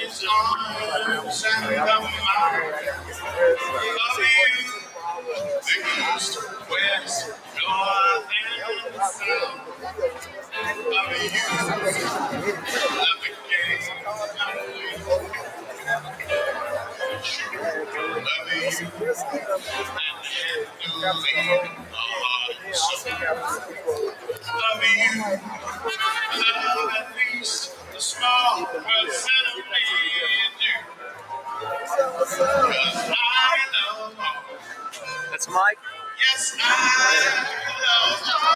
his arms and the mouth of you. The east, west, north, and south of you. Love again, love you. Love you, love at least a small percent of me and you. 'Cause I know, That's Mike. yes, I know.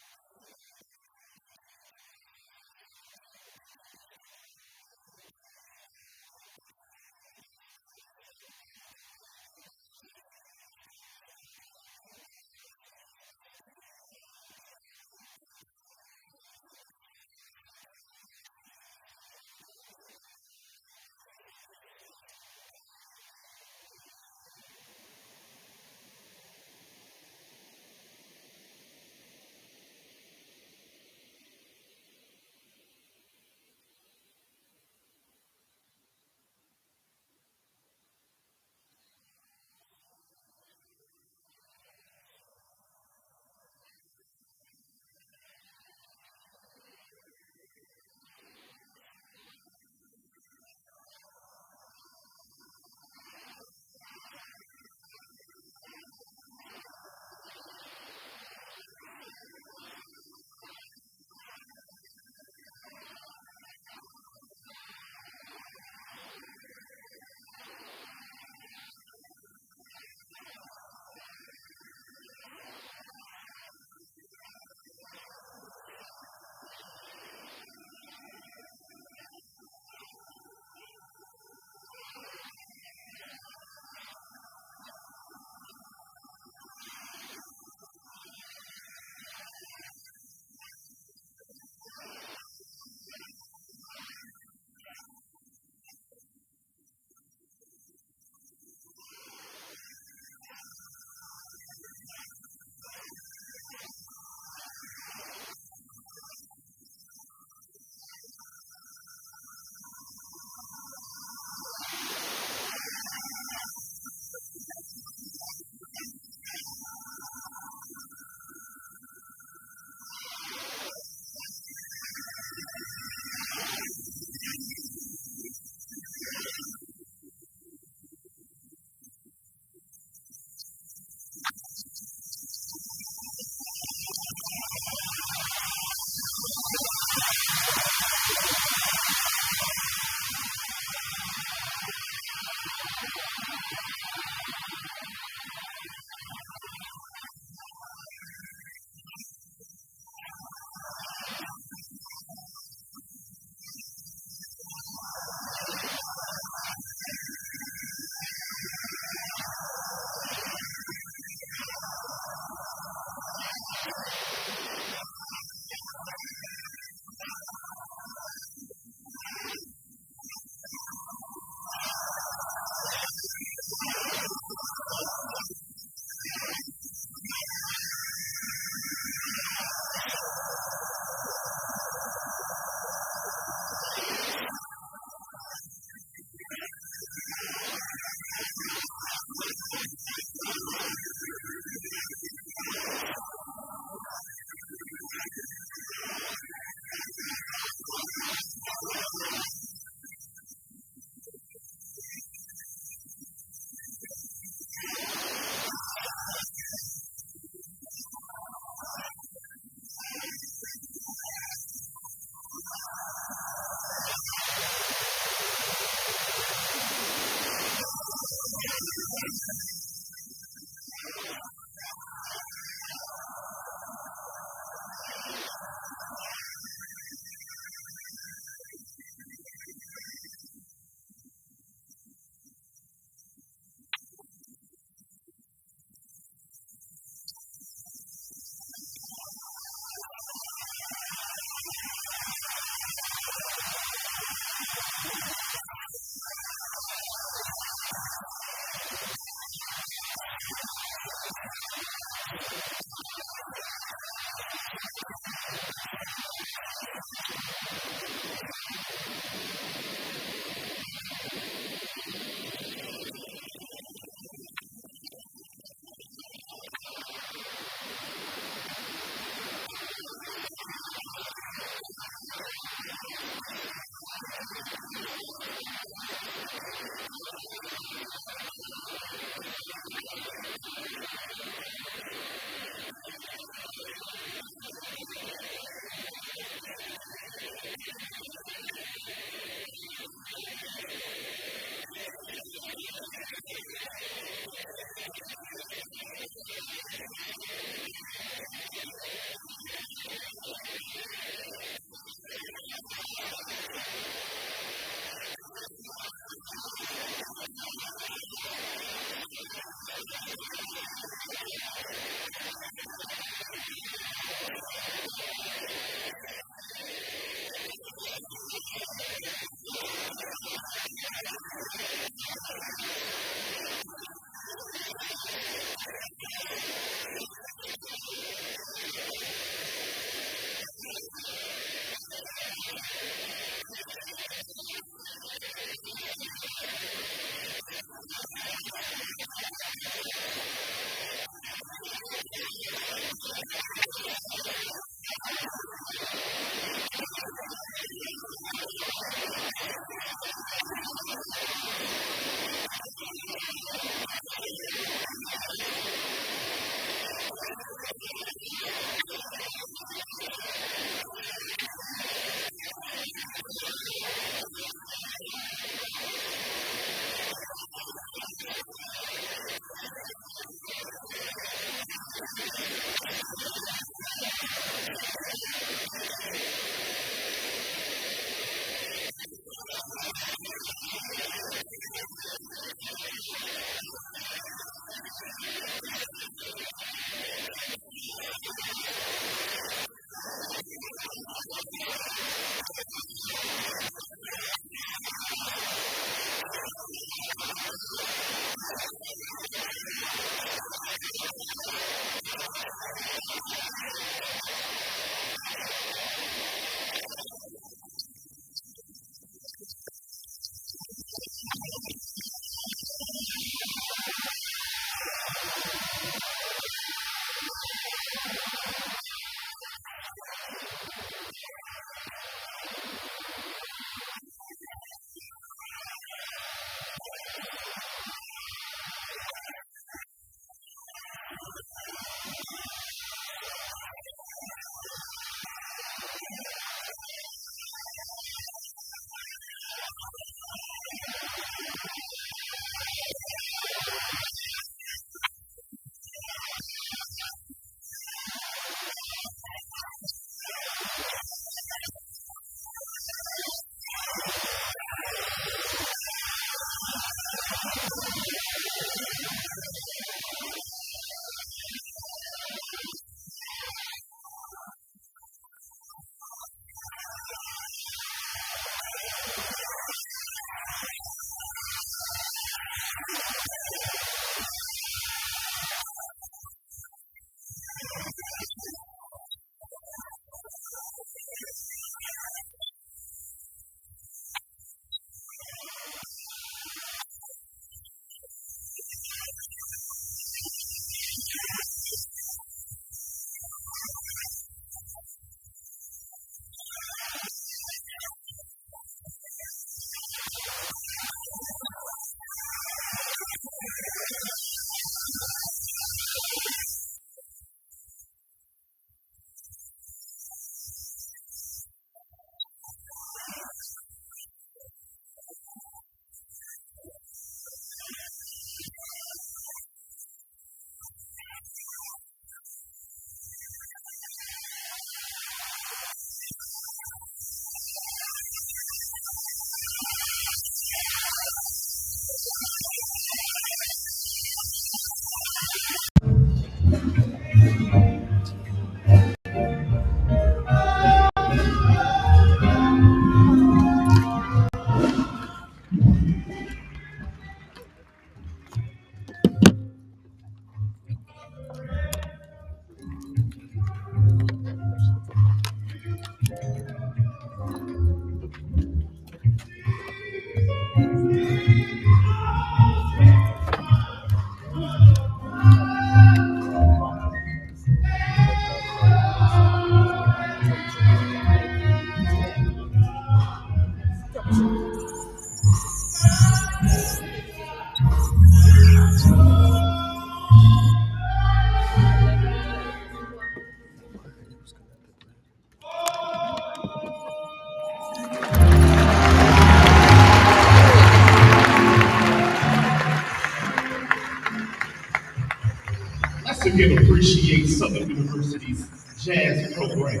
Let's again appreciate Southern University's jazz program.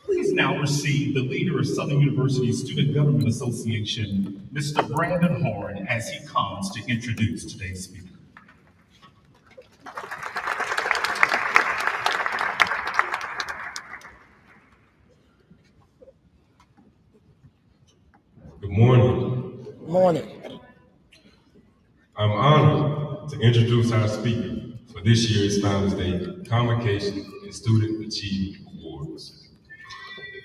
Please now receive the leader of Southern University's Student Government Association, Mr. Brandon Horn, as he comes to introduce today's speaker. Good morning. Good morning. I'm honored to introduce our speaker for this year's Founders Day Convocation and Student Achievement Awards.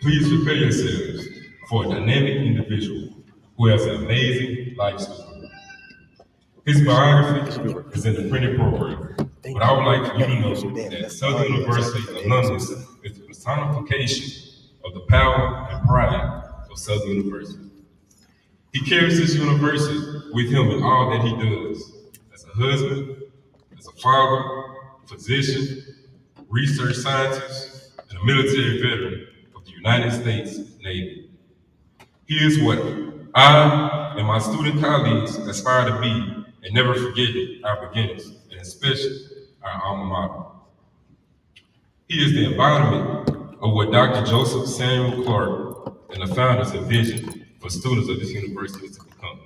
Please prepare yourselves for a dynamic individual who has an amazing life story. His biography is in the printed program, but I would like for you to know that Southern University alumnus is the personification of the power and pride of Southern University. He carries his university with him in all that he does, as a husband, as a father, physician, research scientist, and a military veteran of the United States Navy. He is what I and my student colleagues aspire to be, and never forget our beginnings, and especially our alma mater. He is the embodiment of what Dr. Joseph Samuel Clark and the founders envisioned for students of this university to become.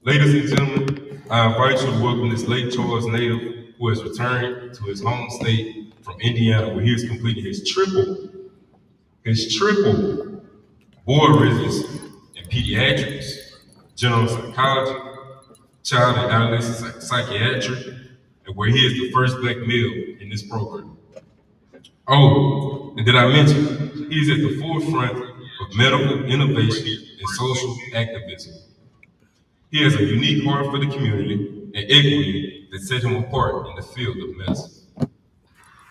Ladies and gentlemen, I invite you to welcome this Lake Charles native who has returned to his home state from Indiana, where he has completed his triple board residency in pediatrics, general psychology, child and adolescent psychiatry, and where he is the first Black male in this program. Oh, and did I mention, he is at the forefront of medical innovation and social activism. He has a unique heart for the community and equity that set him apart in the field of medicine.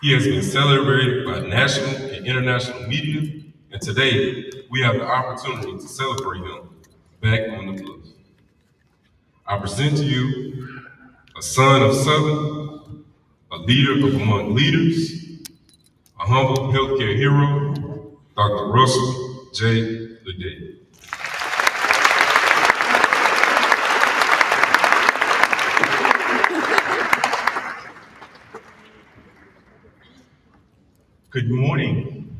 He has been celebrated by national and international media, and today we have the opportunity to celebrate him back on the bluff. I present to you a son of Southern, a leader of among leaders, a humble healthcare hero, Dr. Russell J. Ledet. Good morning.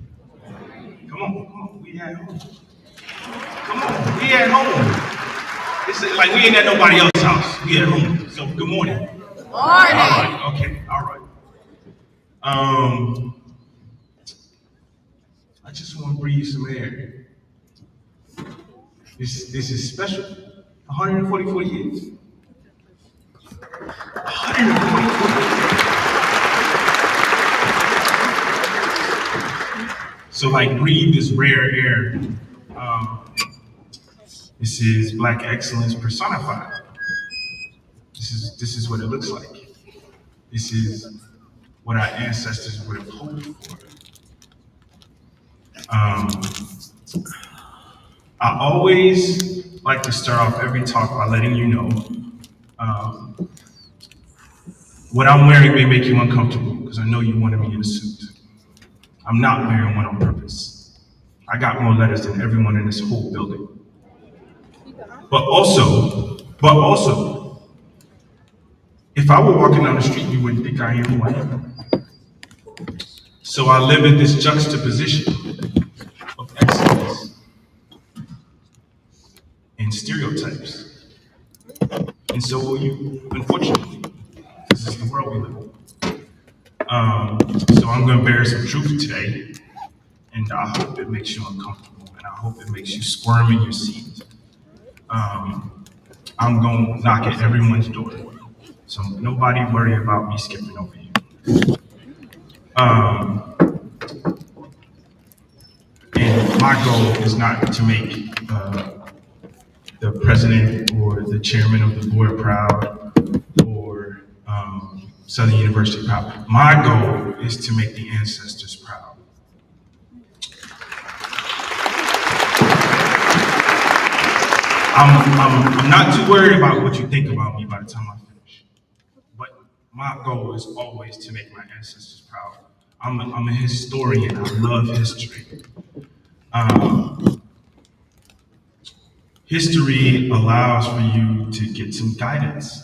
Come on, we at home. Come on, we at home. It's like we ain't at nobody else's house. We at home. So good morning. Morning. All right, okay, all right. I just want to breathe some air. This is special. 144 years. 144 years. So like breathe this rare air. This is Black excellence personified. This is what it looks like. This is what our ancestors would have hoped for. I always like to start off every talk by letting you know what I'm wearing may make you uncomfortable because I know you wanted me in a suit. I'm not wearing one on purpose. I got more letters than everyone in this whole building. But also, if I were walking down the street, you wouldn't think I am who I am. So I live in this juxtaposition of excellence and stereotypes. And so will you, unfortunately. This is the world we live in. So I'm going to bear some truth today, and I hope it makes you uncomfortable, and I hope it makes you squirm in your seat. I'm going to knock at everyone's door, so nobody worry about me skipping over you. And my goal is not to make the president or the chairman of the board proud, or Southern University proud. My goal is to make the ancestors proud. I'm not too worried about what you think about me by the time I finish. But my goal is always to make my ancestors proud. I'm a historian. I love history. History allows for you to get some guidance.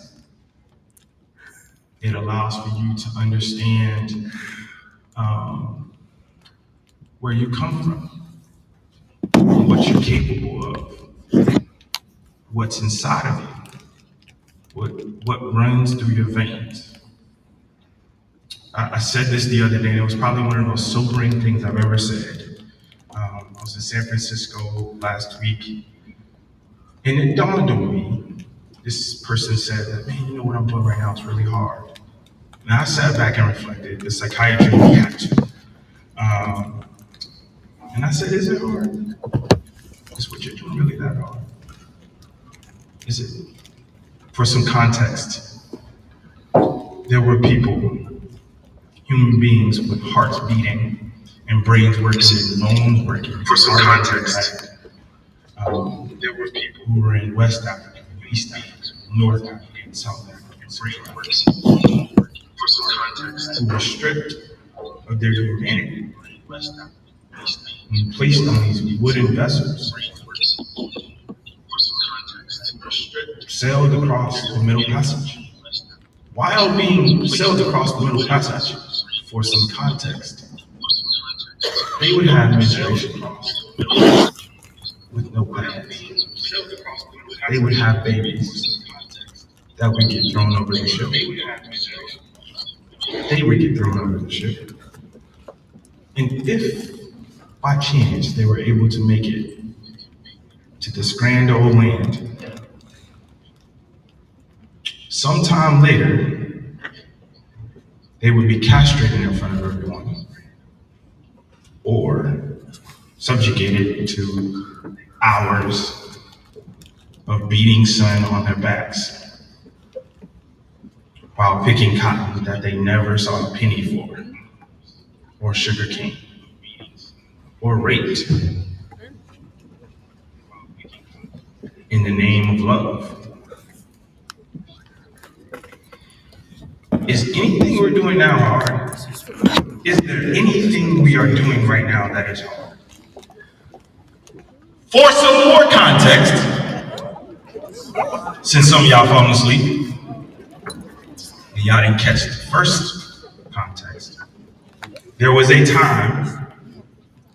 It allows for you to understand where you come from, what you're capable of, what's inside of you, what runs through your veins. I said this the other day, and it was probably one of the most sobering things I've ever said. I was in San Francisco last week, and it dawned on me. This person said that, man, you know what I'm doing right now is really hard. And I sat back and reflected. The psychiatry we had to. And I said, is it hard? Is what you're doing really that hard? Is it? For some context, there were people, human beings with hearts beating and brains working and bones working. For some context, there were people who were in West Africa, East Africa, North Africa, and South Africa, brain working. For some context, who were stripped of their humanity and placed on these wooden vessels, sailed across the Middle Passage. While being sailed across the Middle Passage, for some context, they would have menstruation cloths with no plans. They would have babies that would get thrown over the ship. They would get thrown over the ship. And if by chance they were able to make it to this grand old land, sometime later, they would be castrated in front of everyone or subjugated to hours of beating sun on their backs while picking cotton that they never saw a penny for, or sugar cane, or raped in the name of love. Is anything we're doing now hard? Is there anything we are doing right now that is hard? For some more context, since some of y'all falling asleep, and y'all didn't catch the first context, there was a time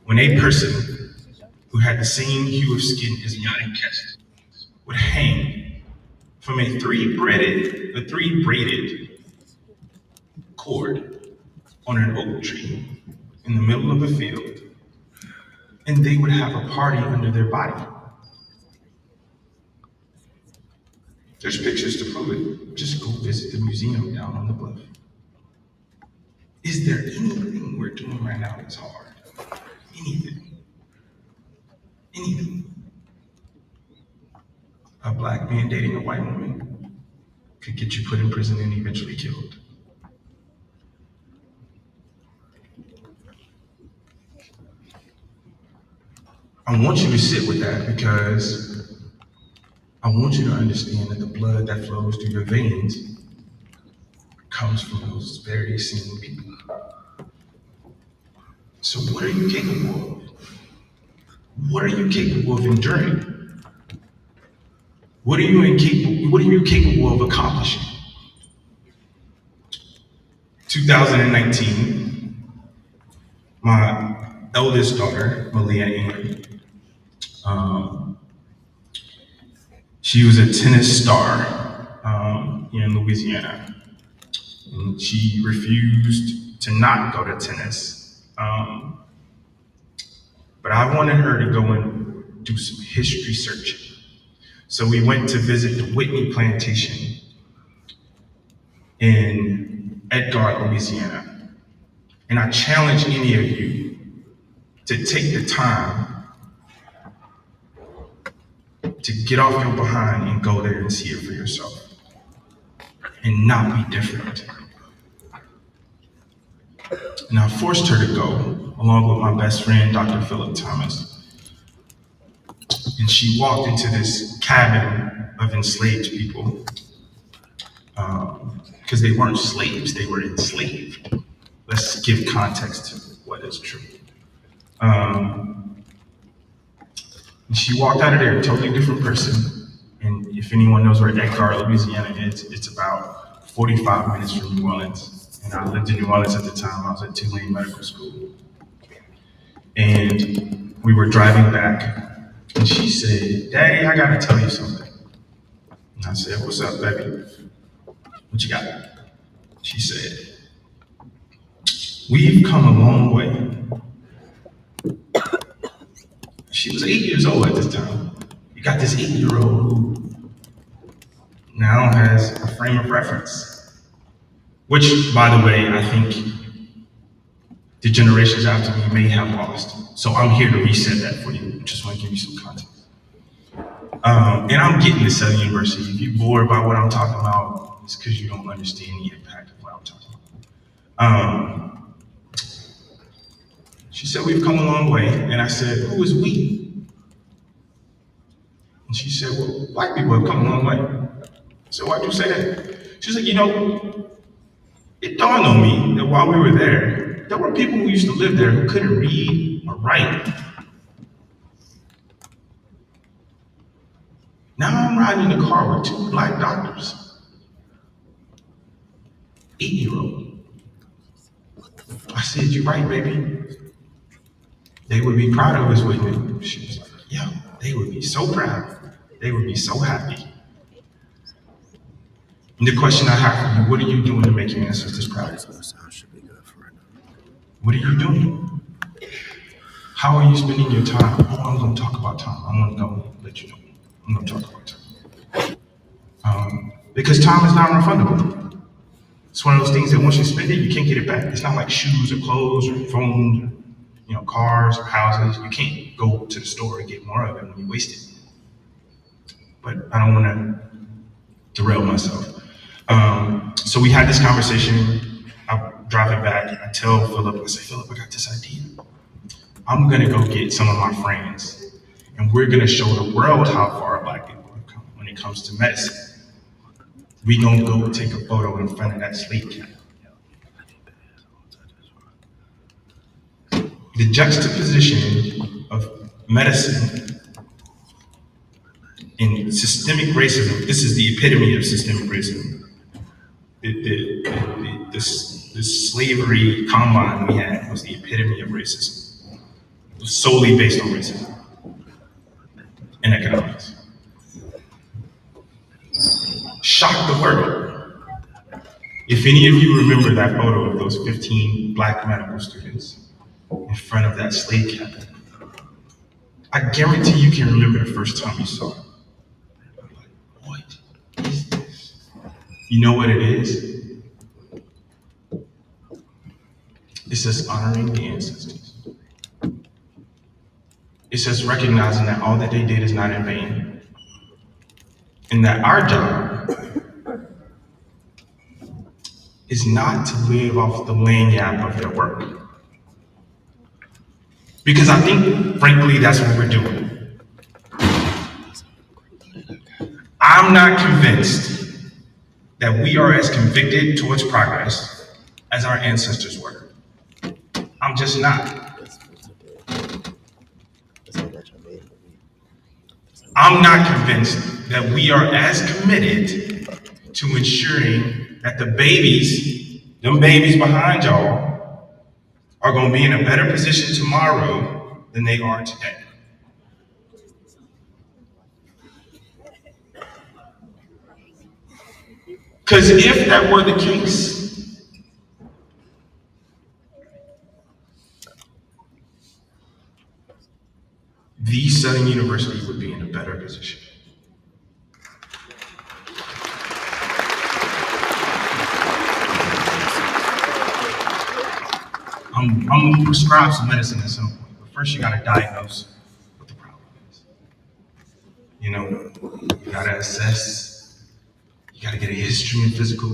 when a person who had the same hue of skin as y'all didn't catch it would hang from a three-braided cord on an oak tree in the middle of a field, and they would have a party under their body. There's pictures to prove it. Just go visit the museum down on the bluff. Is there anything we're doing right now that's hard? Anything? Anything? A black man dating a white woman could get you put in prison and eventually killed. I want you to sit with that because I want you to understand that the blood that flows through your veins comes from those very same people. So what are you capable of? What are you capable of enduring? What are you capable of accomplishing? 2019, my eldest daughter, Malia Ingram, she was a tennis star here in Louisiana. And she refused to not go to tennis. But I wanted her to go and do some history searching. So we went to visit the Whitney Plantation in Edgar, Louisiana. And I challenge any of you to take the time to get off your behind and go there and see it for yourself and not be different. And I forced her to go, along with my best friend, Dr. Philip Thomas. And she walked into this cabin of enslaved people, because they weren't slaves, they were enslaved. Let's give context to what is true. And she walked out of there a totally different person. And if anyone knows where Edgar, Louisiana is, it's about 45 minutes from New Orleans. And I lived in New Orleans at the time. I was at Tulane Medical School. And we were driving back. And she said, "Daddy, I gotta tell you something." And I said, "What's up, baby? What you got?" She said, "We've come a long way." She was 8 years old at this time. You got this 8-year-old who now has a frame of reference, which, by the way, I think the generations after me may have lost. So I'm here to reset that for you. Just want to give you some context. And I'm getting to Southern University. If you're bored by what I'm talking about, it's because you don't understand the impact of what I'm talking about. She said, "We've come a long way." And I said, "Who is we?" And she said, "Well, black people have come a long way." I said, "Why'd you say that?" She said, "It dawned on me that while we were there were people who used to live there who couldn't read or write. Now I'm riding in the car with 2 black doctors. 8-year-old. I said, "You're right, baby. They would be proud of us, wouldn't they?" She was like, "Yeah, they would be so proud. They would be so happy. And the question I have for you, what are you doing to make your ancestors proud? What are you doing? How are you spending your time? Oh, I'm going to talk about time. I'm going to go let you know. I'm going to talk about time. Because time is non-refundable. It's one of those things that once you spend it, you can't get it back. It's not like shoes or clothes or phones, or, cars or houses. You can't go to the store and get more of it when you waste it. But I don't want to derail myself. So we had this conversation. I'm driving back. I tell Philip, I say, Philip, I got this idea. I'm gonna go get some of my friends, and we're gonna show the world how far Black people have come when it comes to medicine. We gonna go take a photo in front of that slate cap. The juxtaposition of medicine and systemic racism. This is the epitome of systemic racism. The slavery combine we had was the epitome of racism. It was solely based on racism and economics. Shocked the world. If any of you remember that photo of those 15 Black medical students in front of that slave cabin, I guarantee you can remember the first time you saw it. What is this? You know what it is? It's just honoring the ancestors. It's just recognizing that all that they did is not in vain. And that our job is not to live off the lanyard of their work. Because I think, frankly, that's what we're doing. I'm not convinced that we are as convicted towards progress as our ancestors were. I'm just not. I'm not convinced that we are as committed to ensuring that the babies, them babies behind y'all, are gonna be in a better position tomorrow than they are today. Because if that were the case, the Southern University would be in a better position. I'm gonna prescribe some medicine at some point, but first you gotta diagnose what the problem is. You gotta assess, you gotta get a history and physical,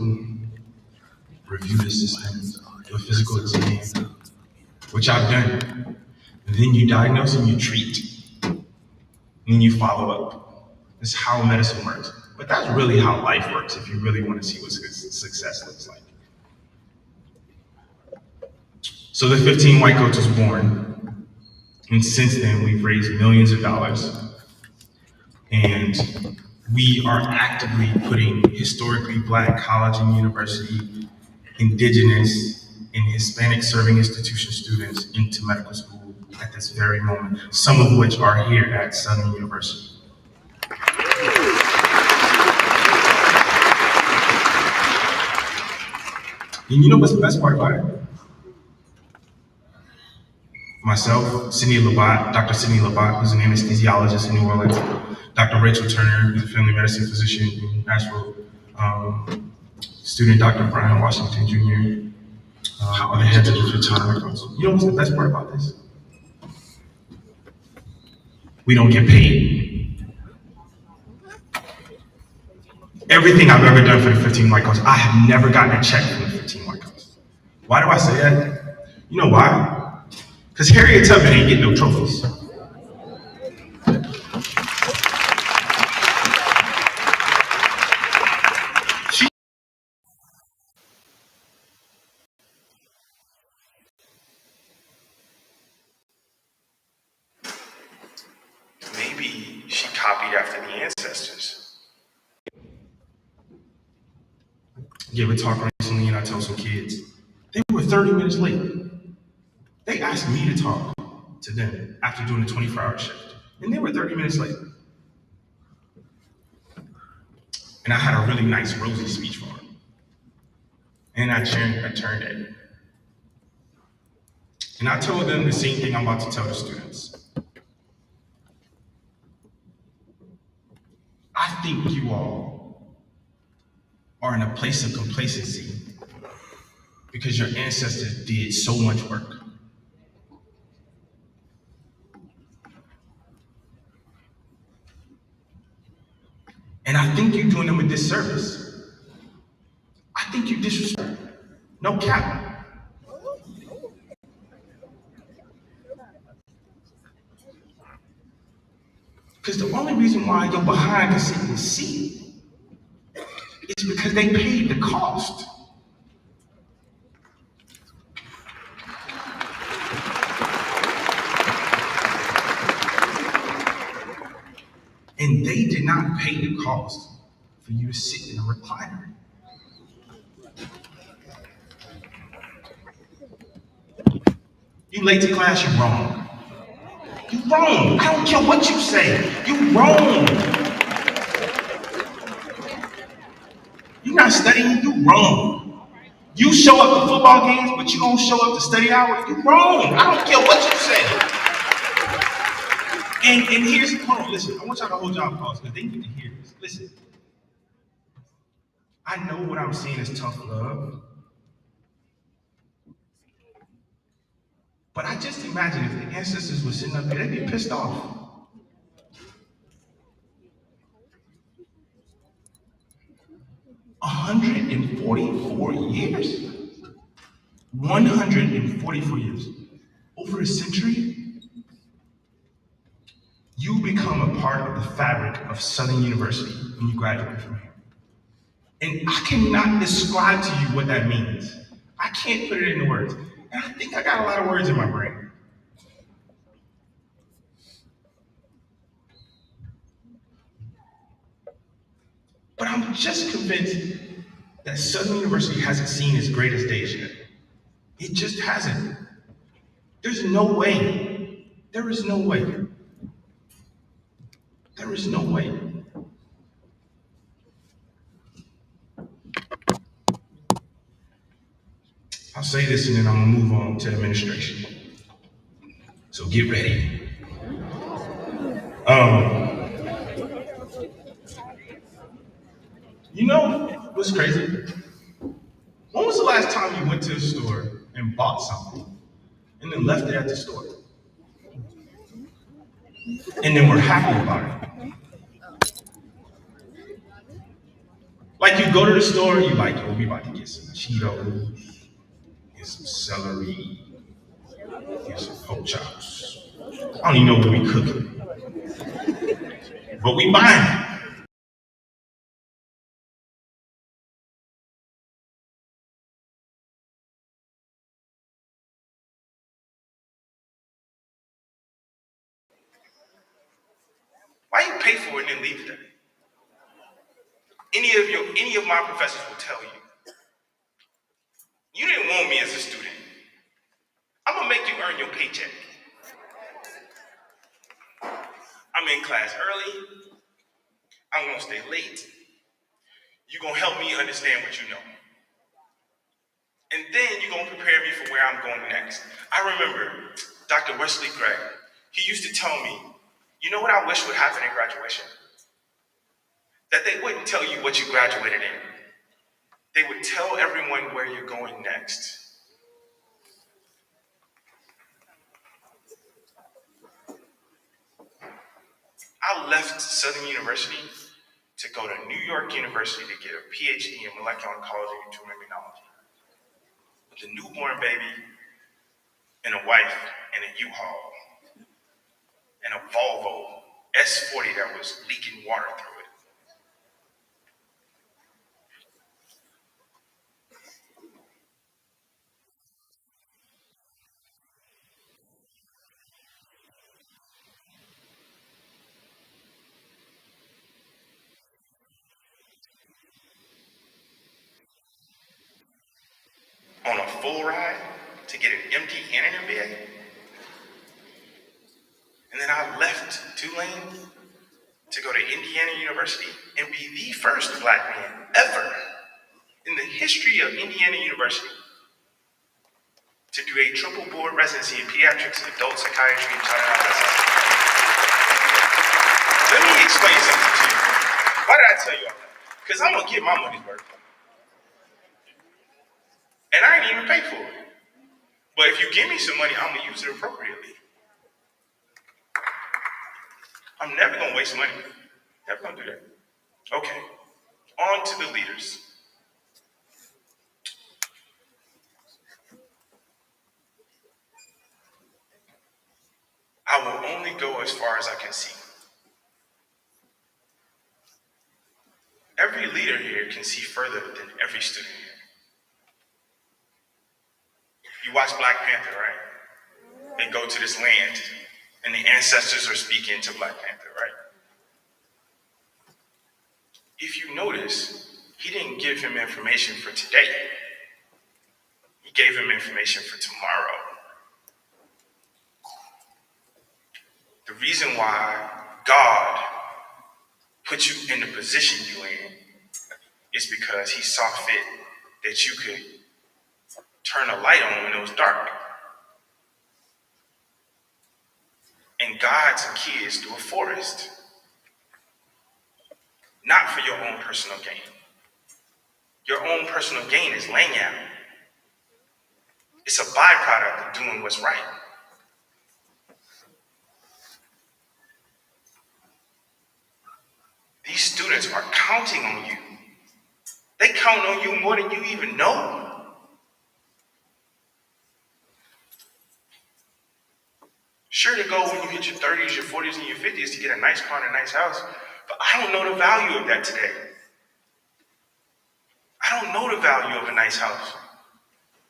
review the systems, do a physical exam, which I've done. And then you diagnose and you treat. And then you follow up. This is how medicine works. But that's really how life works if you really want to see what success looks like. So the 15 White Coats was born. And since then, we've raised millions of dollars. And we are actively putting historically Black college and university, indigenous, and Hispanic serving institution students into medical school at this very moment, some of which are here at Southern University. And you know what's the best part about it? Myself, Sidney Labat, Dr. Sidney Labat, who's an anesthesiologist in New Orleans, Dr. Rachel Turner, who's a family medicine physician in Nashville, student Dr. Brian Washington Jr., are the heads of the 15 White Coats. You know what's the best part about this? We don't get paid. Everything I've ever done for the 15 White Coats, I have never gotten a check from the 15 White Coats. Why do I say that? You know why? Because Harriet Tubman ain't getting no trophies. Maybe she copied after the ancestors. I gave a talk recently and I told some kids, they were 30 minutes late. They asked me to talk to them after doing a 24-hour shift. And they were 30 minutes late. And I had a really nice, rosy speech for them. And I turned it. And I told them the same thing I'm about to tell the students. I think you all are in a place of complacency because your ancestors did so much work. And I think you're doing them a disservice. I think you disrespect. No cap. Because the only reason why you're behind the sit and see is because they paid the cost. And they did not pay the cost for you to sit in a recliner. You late to class, you're wrong. You're wrong. I don't care what you say. You're wrong. You're not studying, you're wrong. You show up to football games, but you don't show up to study hours, you're wrong. I don't care what you say. And here's, hold on, listen, I want y'all to hold y'all pause because they need to hear this. Listen, I know what I'm saying is tough love, but I just imagine if the ancestors were sitting up there, they'd be pissed off. $144 years? 144 years. Over a century, you become a part of the fabric of Southern University when you graduate from here. And I cannot describe to you what that means. I can't put it into words. And I think I got a lot of words in my brain. But I'm just convinced that Southern University hasn't seen its greatest days yet. It just hasn't. There's no way. There is no way. There is no way. I'll say this and then I'm gonna move on to administration. So get ready. You know what's crazy? When was the last time you went to the store and bought something and then left it at the store? And then were happy about it? Like you go to the store, you like, oh, we about to get some Cheetos, get some celery, get some pork chops. I don't even know what we cooking, but we buying it. Why you pay for it and then leave it there? Any of my professors will tell you, you didn't want me as a student. I'm gonna make you earn your paycheck. I'm in class early. I'm gonna stay late. You're gonna help me understand what you know. And then you're gonna prepare me for where I'm going next. I remember Dr. Wesley Gregg, he used to tell me, you know what I wish would happen in graduation? That they wouldn't tell you what you graduated in. They would tell everyone where you're going next. I left Southern University to go to New York University to get a PhD in molecular oncology and tumor immunology. With a newborn baby and a wife and a U-Haul and a Volvo S40 that was leaking water through it. On a full ride to get an MD and an MBA. And then I left Tulane to go to Indiana University and be the first Black man ever in the history of Indiana University to do a triple board residency in pediatrics, adult psychiatry, and child adolescent. Let me explain something to you. Why did I tell you all that? Because I'm gonna get my money's worth. And I ain't even paid for it. But if you give me some money, I'm gonna use it appropriately. I'm never gonna waste money. Never gonna do that. Okay, on to the leaders. I will only go as far as I can see. Every leader here can see further than every student here. You watch Black Panther, right? They go to this land, and the ancestors are speaking to Black Panther, right? If you notice, he didn't give him information for today. He gave him information for tomorrow. The reason why God put you in the position you're in is because he saw fit that you could turn a light on when it was dark and guide some kids through a forest, not for your own personal gain. Your own personal gain is laying out. It's a byproduct of doing what's right. These students are counting on you. They count on you more than you even know. Sure to go when you hit your 30s, your 40s, and your 50s to get a nice car and a nice house, but I don't know the value of that today. I don't know the value of a nice house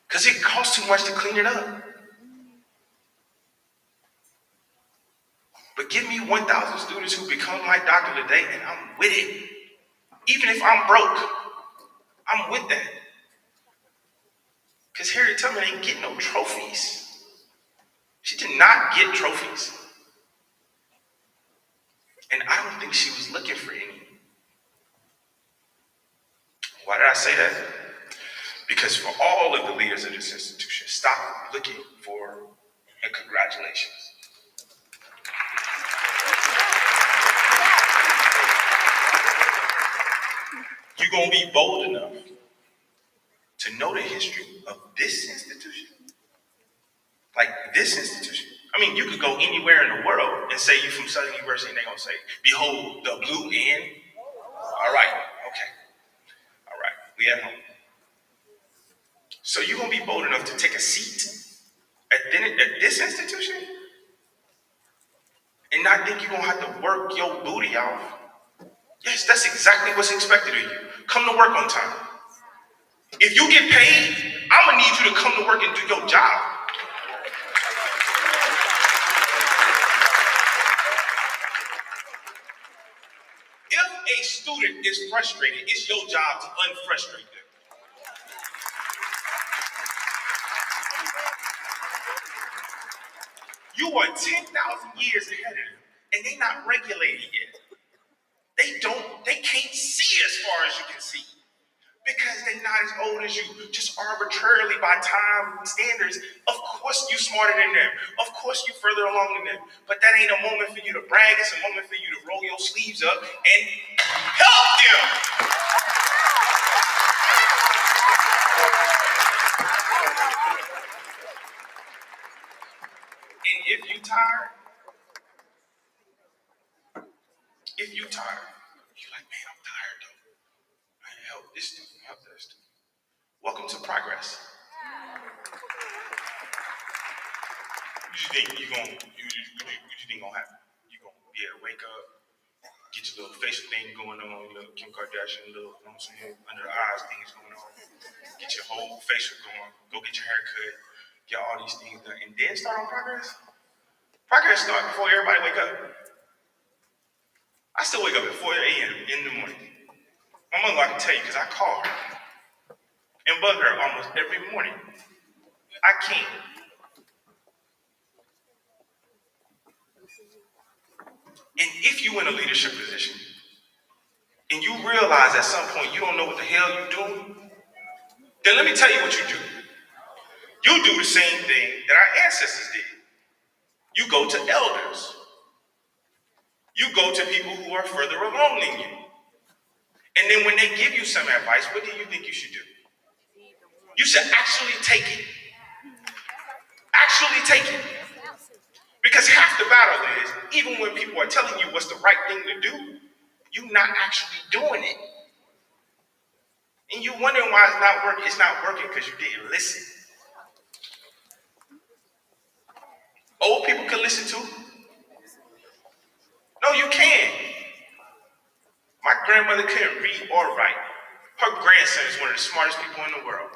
because it costs too much to clean it up. But give me 1,000 students who become like Dr. Lede and I'm with it. Even if I'm broke, I'm with that. Because Harriet Tubman ain't getting no trophies. She did not get trophies. And I don't think she was looking for any. Why did I say that? Because for all of the leaders of this institution, stop looking for a congratulations. You're going to be bold enough to know the history of this institution. Like this institution. I mean, you could go anywhere in the world and say you're from Southern University and they're going to say, behold, the blue end. All right, okay. All right, we at home. So you're going to be bold enough to take a seat at this institution and not think you're going to have to work your booty off? Yes, that's exactly what's expected of you. Come to work on time. If you get paid, I'm going to need you to come to work and do your job. If a student is frustrated, it's your job to unfrustrate them. You are 10,000 years ahead of them, and they're not regulated yet. They can't see as far as you can see because they're not as old as you. Just arbitrarily by time standards, of course you smarter than them. Of course you further along than them. But that ain't a moment for you to brag. It's a moment for you to roll your sleeves up and help them. And if you're tired, you're like, man, I'm tired though. I help this student, help that student. Welcome to progress. What you think gonna happen? You gonna be able to wake up, get your little facial thing going on, your little Kim Kardashian, little, you know what I'm saying, under the eyes things going on, get your whole facial going, go get your hair cut, get all these things done, and then start on progress? Progress starts before everybody wake up. I still wake up at 4 a.m. in the morning. My mother, I can tell you, because I call her and bug her almost every morning. I can't. And if you in a leadership position and you realize at some point you don't know what the hell you're doing, then let me tell you what you do. You do the same thing that our ancestors did. You go to elders. You go to people who are further along than you. And then when they give you some advice, what do you think you should do? You should actually take it. Actually take it. Because half the battle is, even when people are telling you what's the right thing to do, you're not actually doing it. And you're wondering why it's not working. It's not working because you didn't listen. Old people can listen too. No, you can. My grandmother couldn't read or write. Her grandson is one of the smartest people in the world.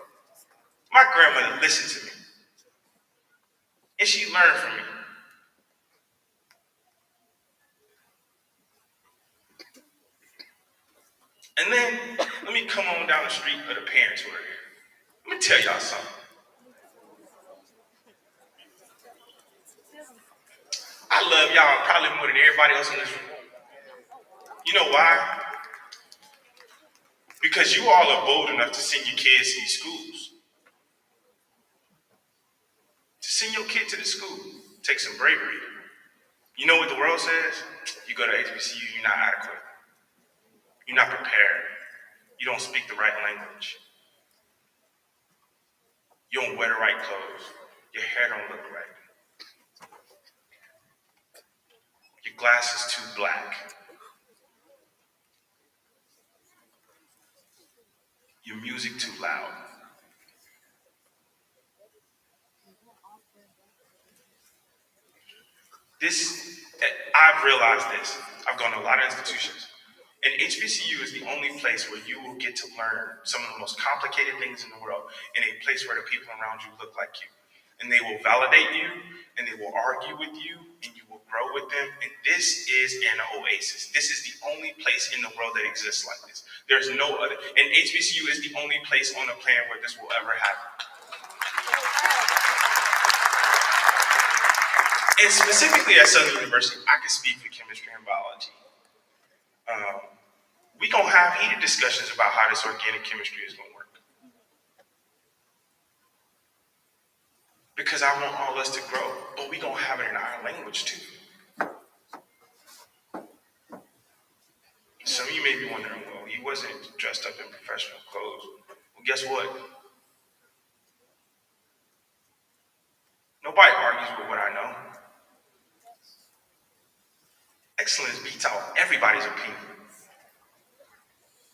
My grandmother listened to me. And she learned from me. And then, let me come on down the street of the parents who are here. Let me tell y'all something. I love y'all probably more than everybody else in this room. You know why? Because you all are bold enough to send your kids to these schools. To send your kid to the school takes some bravery. You know what the world says? You go to HBCU, you're not adequate. You're not prepared. You don't speak the right language. You don't wear the right clothes. Your hair don't look right. Your glass is too black. Your music too loud. I've realized this. I've gone to a lot of institutions. And HBCU is the only place where you will get to learn some of the most complicated things in the world in a place where the people around you look like you. And they will validate you, and they will argue with you, and you will grow with them. And this is an oasis. This is the only place in the world that exists like this. There's no other. And HBCU is the only place on the planet where this will ever happen. And specifically at Southern University, I can speak for chemistry and biology. We're going to have heated discussions about how this organic chemistry is going to work. Because I want all us to grow, but we're going to have it in our language too. Some of you may be wondering, well, he wasn't dressed up in professional clothes. Well, guess what? Nobody argues with what I know. Excellence beats out everybody's opinion.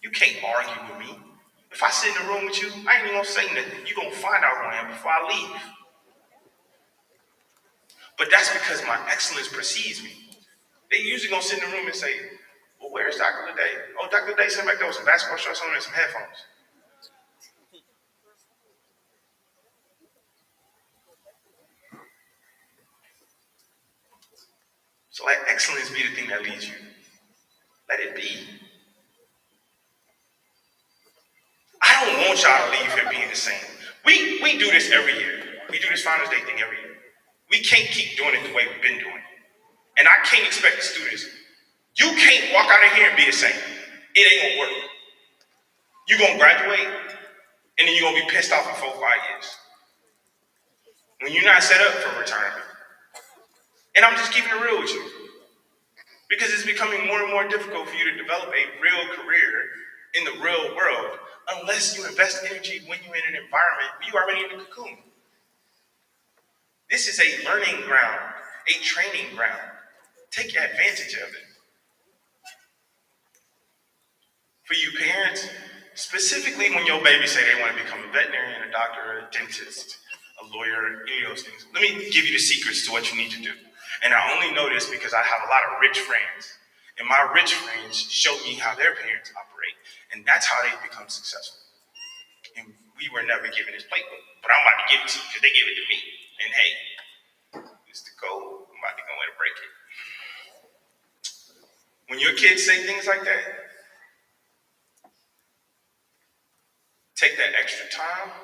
You can't argue with me. If I sit in the room with you, I ain't even gonna say nothing. You're gonna find out who I am before I leave. But that's because my excellence precedes me. They usually gonna sit in the room and say, well, where's Dr. Lede? Oh, Dr. Lede sitting back there with some basketball shorts on and some headphones. So let excellence be the thing that leads you. Let it be. I don't want y'all to leave here being the same. We do this every year. We do this Founders Day thing every year. We can't keep doing it the way we've been doing it. And I can't expect the students, you can't walk out of here and be the same. It ain't gonna work. You're gonna graduate, and then you're gonna be pissed off in 4 or 5 years. When you're not set up for retirement. And I'm just keeping it real with you. Because it's becoming more and more difficult for you to develop a real career in the real world unless you invest energy when you're in an environment where you already in the cocoon. This is a learning ground, a training ground. Take advantage of it. For you parents, specifically when your baby say they want to become a veterinarian, a doctor, a dentist, a lawyer, any of those things, let me give you the secrets to what you need to do. And I only know this because I have a lot of rich friends. And my rich friends show me how their parents operate. And that's how they become successful. And we were never given this playbook. But I'm about to give it to you because they gave it to me. And hey, it's the code. I'm about to go in and break it. When your kids say things like that, take that extra time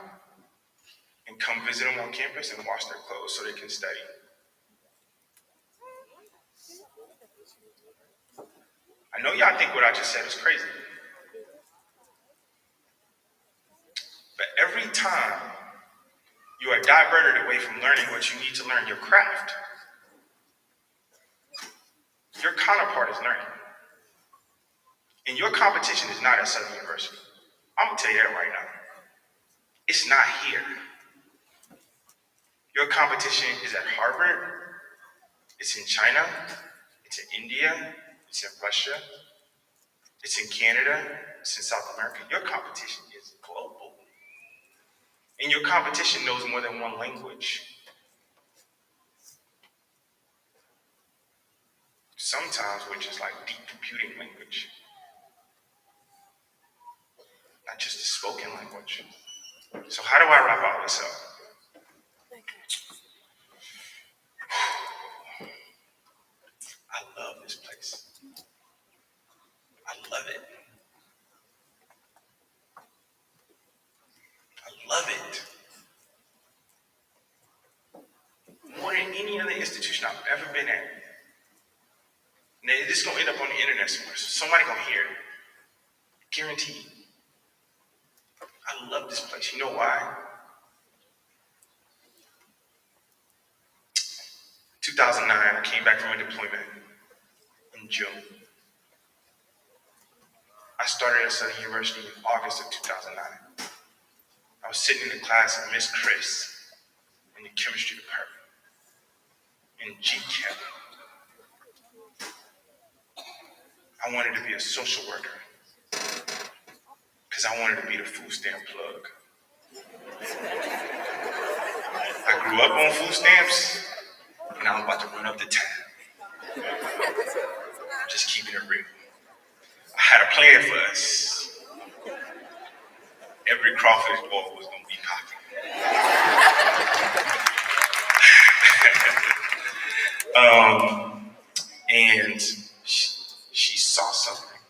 and come visit them on campus and wash their clothes so they can study. I know y'all think what I just said is crazy. But every time you are diverted away from learning what you need to learn, your craft, your counterpart is learning. And your competition is not at Southern University. I'm gonna tell you that right now. It's not here. Your competition is at Harvard, it's in China, it's in India, it's in Russia, it's in Canada, it's in South America. Your competition is global. And your competition knows more than one language. Sometimes which is like deep computing language. Not just the spoken language. So how do I wrap all this up? I love this place. I love it. I love it. More than any other institution I've ever been at. Now, this is going to end up on the internet somewhere, so somebody going to hear it. Guaranteed. I love this place. You know why? 2009, I came back from a deployment in June. I started at Southern University in August of 2009. I was sitting in the class with Miss Chris in the chemistry department in GChem. I wanted to be a social worker because I wanted to be the food stamp plug. I grew up on food stamps, and I was about to run up the tab. Just keeping it real. I had a plan for us. Every crawfish bowl was going to be popping. And she saw something.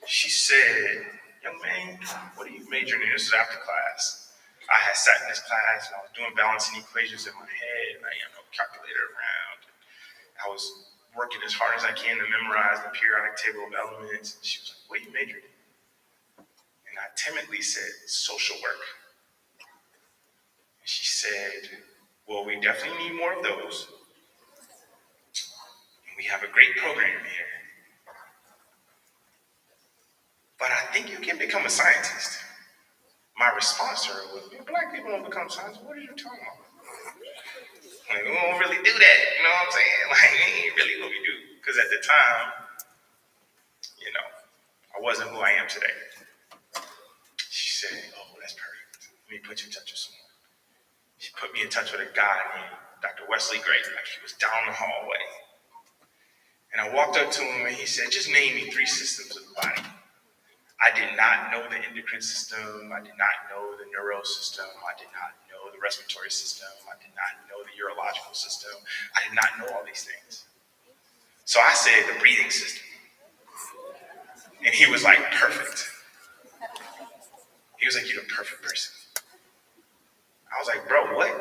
She said, "Young man, what are you majoring in?" This was after class. I had sat in this class and I was doing balancing equations in my head, and I had no calculator around. I was working as hard as I can to memorize the periodic table of elements. And she was like, "What are you majoring in?" And I timidly said, "Social work." And she said, "Well, we definitely need more of those. And we have a great program here. But I think you can become a scientist." My response to her was, "Black people don't become scientists. What are you talking about? Like, we don't really do that, you know what I'm saying? Like, it ain't really what we do." Because at the time, I wasn't who I am today. She said, "Oh, that's perfect. Let me put you in touch with someone." She put me in touch with a guy named Dr. Wesley Gray. Like, he was down the hallway. And I walked up to him and he said, "Just name me 3 systems of the body." I did not know the endocrine system. I did not know the neural system. I did not know the respiratory system. I did not know the urological system. I did not know all these things. So I said the breathing system. And he was like, "Perfect." He was like, "You're the perfect person." I was like, "Bro, what?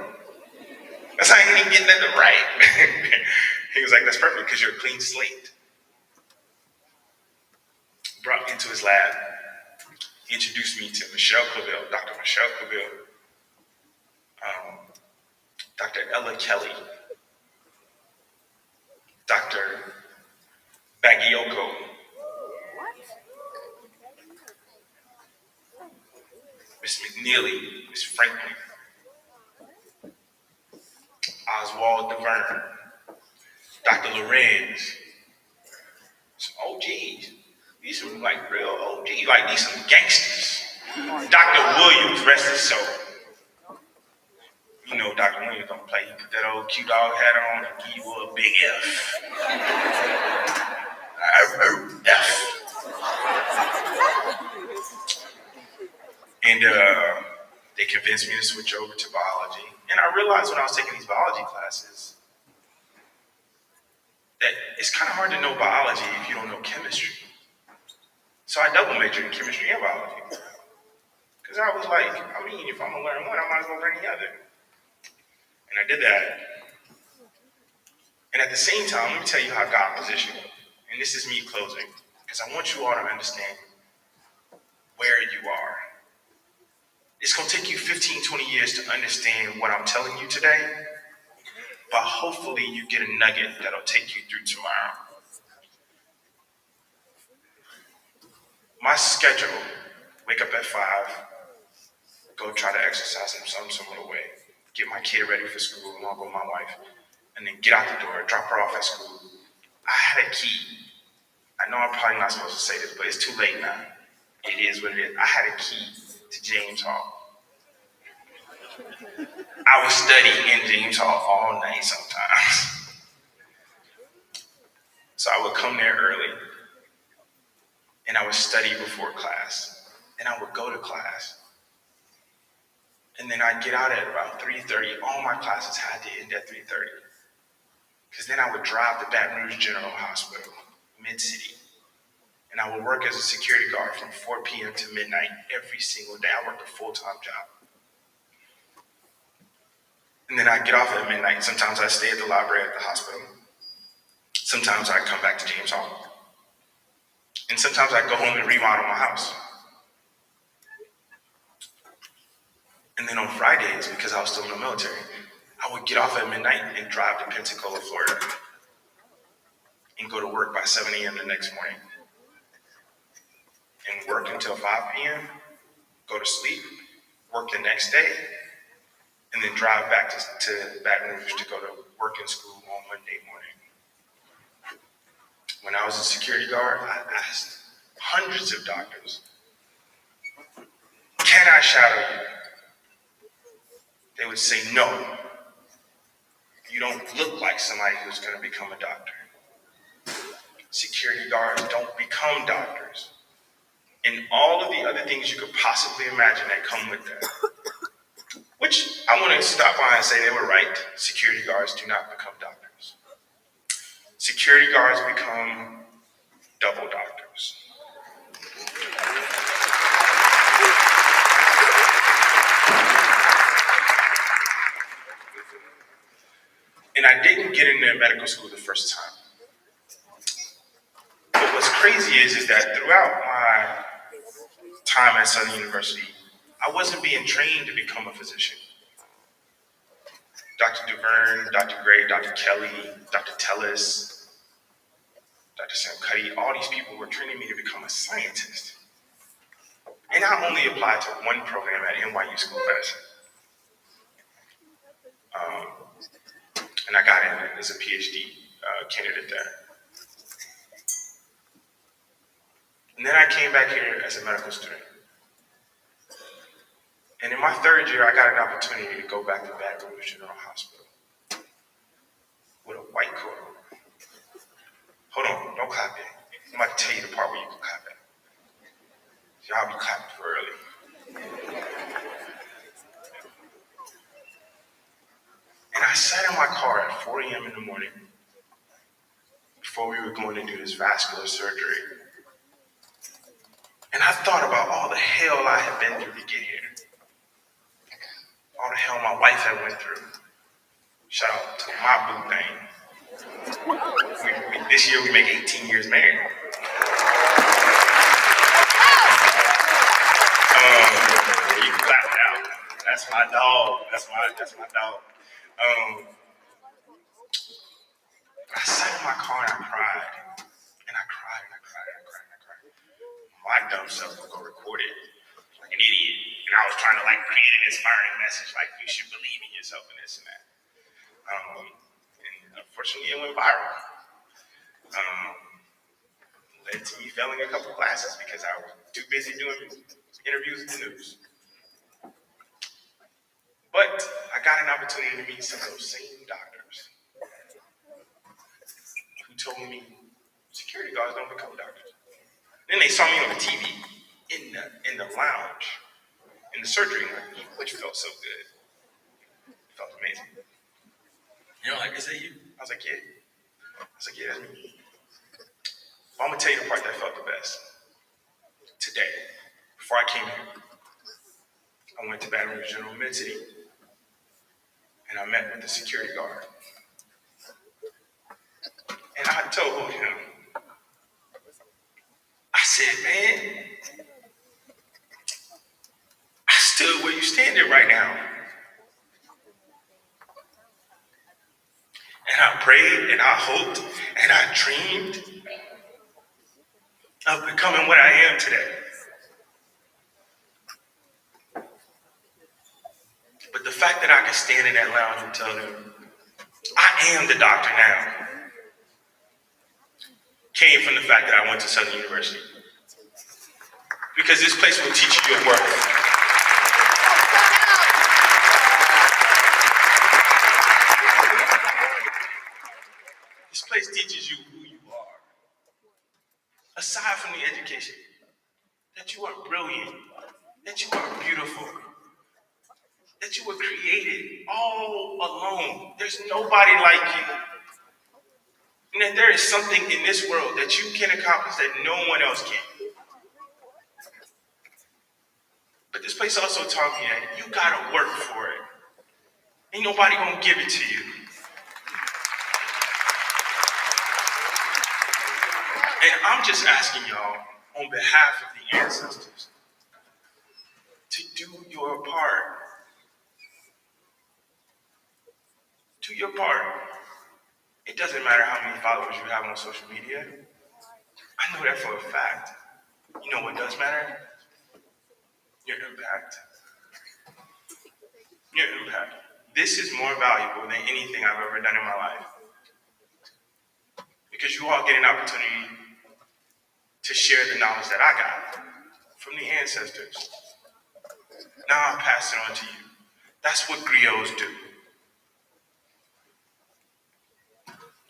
That's how I ain't getting that right." He was like, "That's perfect because you're a clean slate." Brought me into his lab. He introduced me to Michelle Claville, Dr. Michelle Claville, Dr. Ella Kelly, Dr. Bagayoko, Miss McNeely, Miss Franklin, Oswald DeVerne, Dr. Lorenz, some OGs. These some like real OGs, like these some gangsters. Dr. Williams, rest his soul. You know Dr. Williams don't play. He put that old Q-Dog hat on and give you a big F. F. And they convinced me to switch over to biology. And I realized when I was taking these biology classes that it's kind of hard to know biology if you don't know chemistry. So I double majored in chemistry and biology. Because I was like, if I'm going to learn one, I might as well learn the other. And I did that. And at the same time, let me tell you how God positioned me. and this is me closing, because I want you all to understand where you are. It's going to take you 15, 20 years to understand what I'm telling you today, but hopefully you get a nugget that'll take you through tomorrow. My schedule, wake up at 5, go try to exercise in some sort of way, get my kid ready for school along with my wife, and then get out the door, drop her off at school. I had a key. I know I'm probably not supposed to say this, but it's too late now. It is what it is. I had a key to James Hall. I would study in James Hall all night sometimes. So I would come there early, and I would study before class, and I would go to class. And then I'd get out at about 3:30. All my classes had to end at 3:30. Because then I would drive to Baton Rouge General Hospital, Mid-City. And I would work as a security guard from 4 p.m. to midnight every single day. I worked a full-time job. And then I'd get off at midnight. Sometimes I'd stay at the library at the hospital. Sometimes I'd come back to James Hall. And sometimes I'd go home and remodel my house. And then on Fridays, because I was still in the military, I would get off at midnight and drive to Pensacola, Florida, and go to work by 7 a.m. the next morning. And work until 5 p.m., go to sleep, work the next day, and then drive back to Baton Rouge to go to work in school on Monday morning. When I was a security guard, I asked hundreds of doctors, "Can I shadow you?" They would say, "No. You don't look like somebody who's going to become a doctor." Security guards don't become doctors. And all of the other things you could possibly imagine that come with that. Which I want to stop by and say they were right. Security guards do not become doctors. Security guards become double doctors. And I didn't get into medical school the first time. But what's crazy is that throughout my time at Southern University, I wasn't being trained to become a physician. Dr. DuVerne, Dr. Gray, Dr. Kelly, Dr. Tellis, Dr. Sam Cuddy, all these people were training me to become a scientist. And I only applied to one program at NYU School of Medicine. And I got in as a PhD candidate there. And then I came back here as a medical student. And in my third year, I got an opportunity to go back to Baton Rouge General Hospital with a white coat on. Hold on, don't clap yet. I'm about to tell you the part where you can clap at. Y'all be clapping for early. And I sat in my car at 4 a.m. in the morning before we were going to do this vascular surgery. And I thought about all the hell I had been through to get here. All the hell my wife had went through. Shout out to my boo thing. This year we make 18 years married. You can clap it out. That's my dog. That's my dog. I sat in my car and I cried. And I cried and I cried and I cried and I cried. My dumb self would go record it like an idiot. And I was trying to create an inspiring message, like you should believe in yourself and this and that. And unfortunately it went viral. Led to me failing a couple classes because I was too busy doing interviews with the news. But I got an opportunity to meet some of those same doctors who told me security guards don't become doctors. Then they saw me on the TV in the lounge, in the surgery room, which felt so good. It felt amazing. You know, is that you? I was like, yeah. Yeah, that's me. But I'm gonna tell you the part that felt the best. Today, before I came here, I went to Baton Rouge General Mid-City, and I met with the security guard. And I told him, said, man, I stood where you standing right now. And I prayed and I hoped and I dreamed of becoming what I am today. But the fact that I can stand in that lounge and tell them, I am the doctor now, came from the fact that I went to Southern University. Because this place will teach you your worth. This place teaches you who you are. Aside from the education, that you are brilliant, that you are beautiful, that you were created all alone. There's nobody like you. And that there is something in this world that you can accomplish that no one else can. But this place also taught me that you gotta work for it. Ain't nobody gonna give it to you. And I'm just asking y'all, on behalf of the ancestors, to do your part. Do your part. It doesn't matter how many followers you have on social media. I know that for a fact. You know what does matter? Your impact. Your impact. This is more valuable than anything I've ever done in my life. Because you all get an opportunity to share the knowledge that I got from the ancestors. Now I pass it on to you. That's what griots do.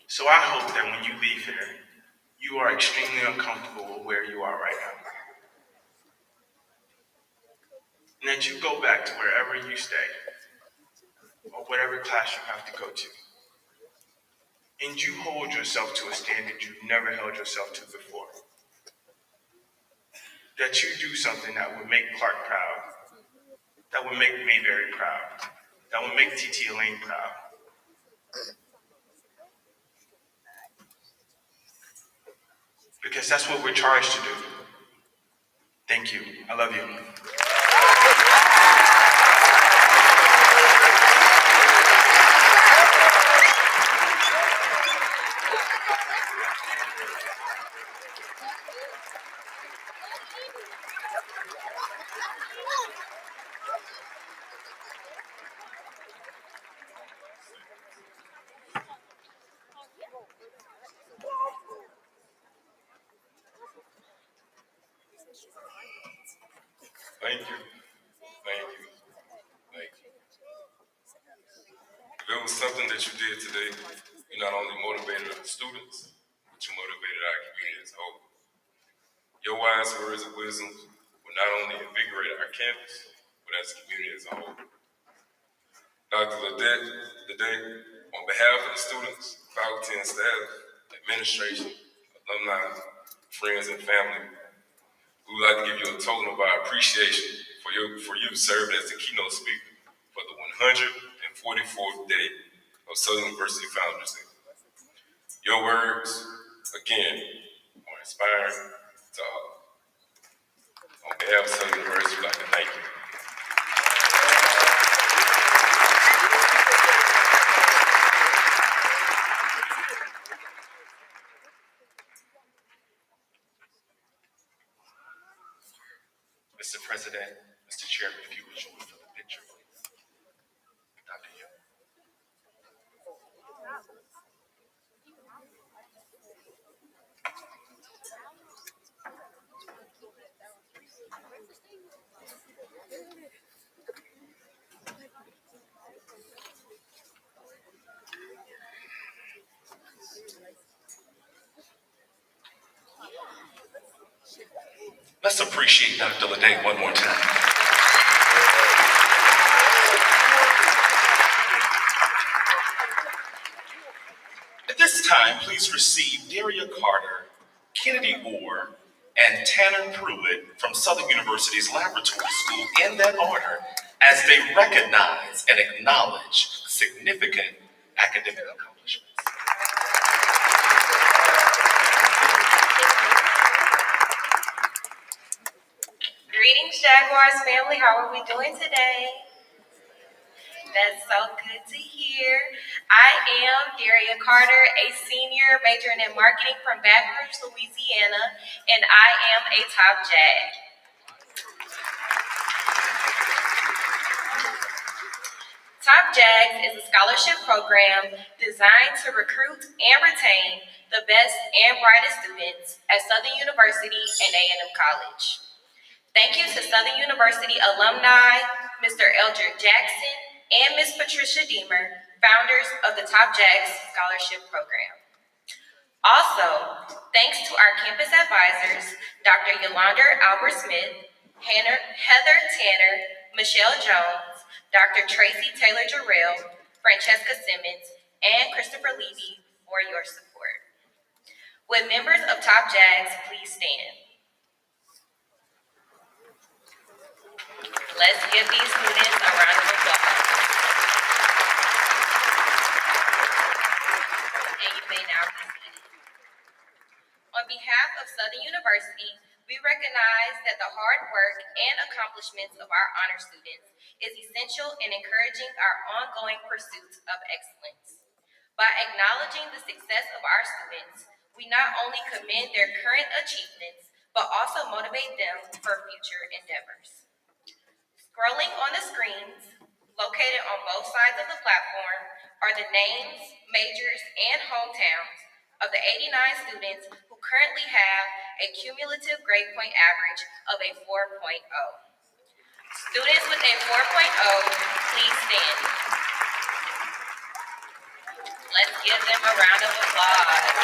So I hope that when you leave here, you are extremely uncomfortable with where you are right now. And that you go back to wherever you stay, or whatever class you have to go to. And you hold yourself to a standard you've never held yourself to before. That you do something that would make Clark proud, that would make Mayberry proud, that would make T.T. Elaine proud. Because that's what we're charged to do. Thank you. I love you. Thank you. Thank you. Thank you. If it was something that you did today, you not only motivated the students, but you motivated our community as a whole. Your wise words of wisdom will not only invigorate our campus, but as a community as a whole. Dr. Ledet, on behalf of the students, faculty and staff, administration, alumni, friends, and family, we would like to give you a token of our appreciation for you to serve as the keynote speaker for the 144th day of Southern University Founders Day. Your words, again, are inspiring to all. On behalf of Southern University, we'd like to thank you. Mr. President, Mr. Chairman, if you would join for the picture. Dr. Young. Let's appreciate Dr. Ledet one more time. At this time, please receive Daria Carter, Kennedy Orr, and Tanner Pruitt from Southern University's Laboratory School in that order as they recognize and acknowledge significant academic accomplishments. Greetings, Jaguars family. How are we doing today? That's so good to hear. I am Daria Carter, a senior majoring in marketing from Baton Rouge, Louisiana, and I am a top Jag. Top Jags is a scholarship program designed to recruit and retain the best and brightest students at Southern University and A&M College. Thank you to Southern University alumni, Mr. Eldred Jackson, and Ms. Patricia Deemer, founders of the Top Jags Scholarship Program. Also, thanks to our campus advisors, Dr. Yolanda Albert-Smith, Heather Tanner, Michelle Jones, Dr. Tracy Taylor-Jarrell, Francesca Simmons, and Christopher Levy for your support. Would members of Top Jags please stand? Let's give these students a round of applause. And you may now be seated. On behalf of Southern University, we recognize that the hard work and accomplishments of our honor students is essential in encouraging our ongoing pursuit of excellence. By acknowledging the success of our students, we not only commend their current achievements, but also motivate them for future endeavors. Scrolling on the screens, located on both sides of the platform, are the names, majors, and hometowns of the 89 students who currently have a cumulative grade point average of a 4.0. Students with a 4.0, please stand. Let's give them a round of applause.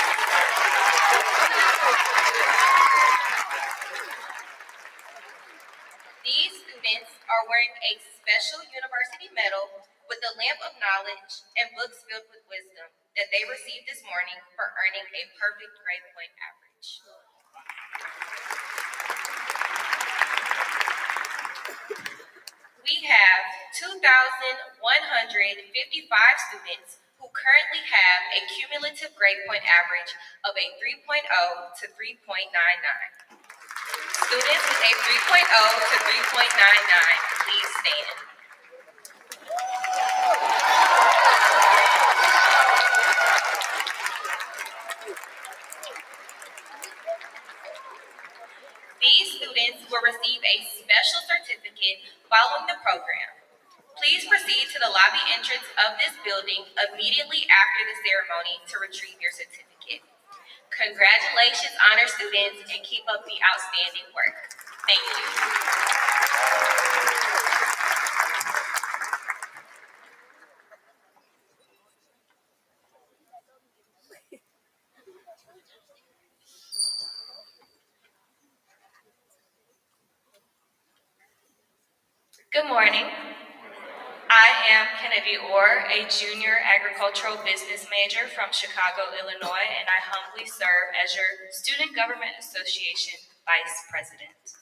These students are wearing a special university medal with the lamp of knowledge and books filled with wisdom that they received this morning for earning a perfect grade point average. We have 2,155 students who currently have a cumulative grade point average of a 3.0 to 3.99. Students with a 3.0 to 3.99, please stand. These students will receive a special certificate following the program. Please proceed to the lobby entrance of this building immediately after the ceremony to retrieve your certificate. Congratulations, honor students, and keep up the outstanding work. Thank you. Good morning. I am Kennedy Orr, a junior agricultural business major from Chicago, Illinois, and I humbly serve as your Student Government Association Vice President.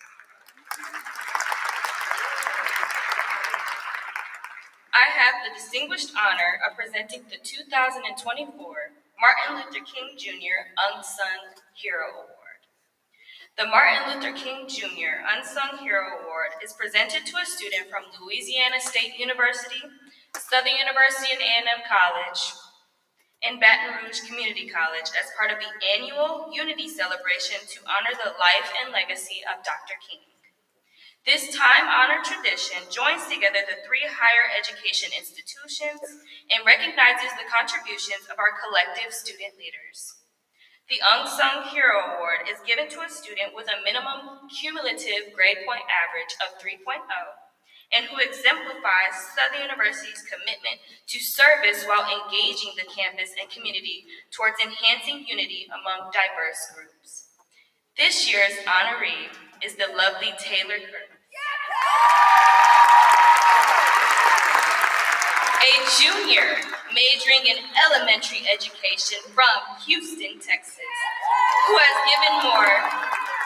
I have the distinguished honor of presenting the 2024 Martin Luther King Jr. Unsung Hero Award. The Martin Luther King Jr. Unsung Hero Award is presented to a student from Louisiana State University, Southern University and A&M College, and Baton Rouge Community College as part of the annual Unity Celebration to honor the life and legacy of Dr. King. This time-honored tradition joins together the three higher education institutions and recognizes the contributions of our collective student leaders. The Unsung Hero Award is given to a student with a minimum cumulative grade point average of 3.0 and who exemplifies Southern University's commitment to service while engaging the campus and community towards enhancing unity among diverse groups. This year's honoree is the lovely Taylor Curtis, a junior majoring in elementary education from Houston, Texas, who has given more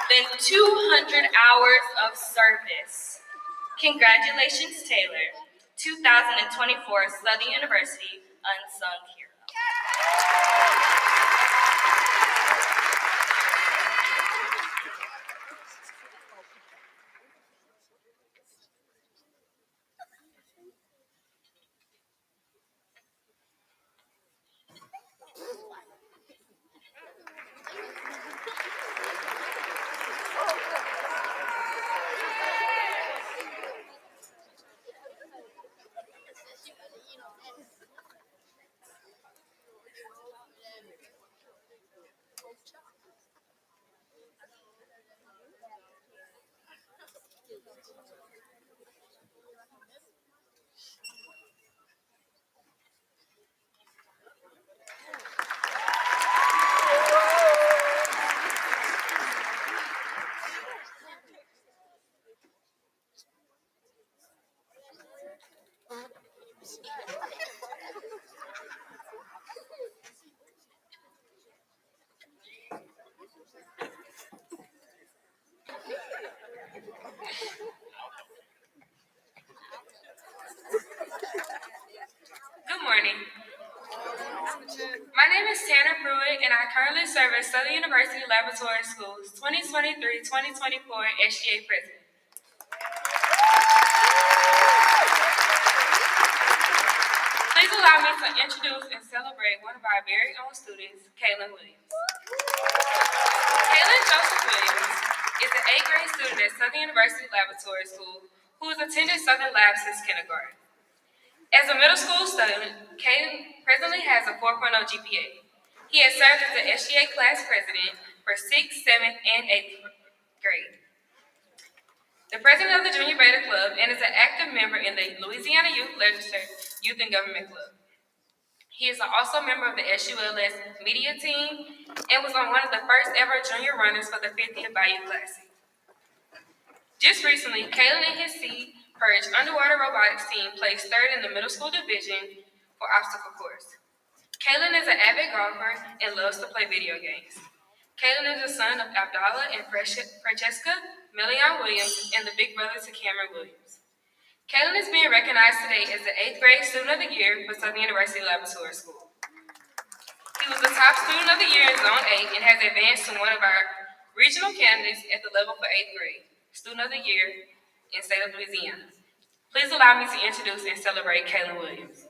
than 200 hours of service. Congratulations, Taylor, 2024 Southern University Unsung Hero. Good morning. My name is Tanner Pruitt, and I currently serve as Southern University Laboratory School's 2023-2024 SGA President. Please allow me to introduce and celebrate one of our very own students, Kaylin Williams. Kaylin Joseph Williams is an 8th grade student at Southern University Laboratory School who has attended Southern Lab since kindergarten. As a middle school student, Kaylin presently has a 4.0 GPA. He has served as the SGA class president for 6th, 7th, and 8th grade, the president of the Junior Beta Club, and is an active member in the Louisiana Youth Legislature Youth and Government Club. He is also a member of the SULS media team and was on one of the first ever junior runners for the 50th Bayou Classic. Just recently, Kaylin and his Sea Purge underwater robotics team placed 3rd in the middle school division for obstacle course. Kaylin is an avid golfer and loves to play video games. Kaylin is the son of Abdallah and Francesca Million Williams and the big brother to Cameron Williams. Kaylin is being recognized today as the 8th grade Student of the Year for Southern University Laboratory School. He was the top Student of the Year in Zone 8 and has advanced to one of our regional candidates at the level for 8th grade, Student of the Year in the state of Louisiana. Please allow me to introduce and celebrate Kaylin Williams.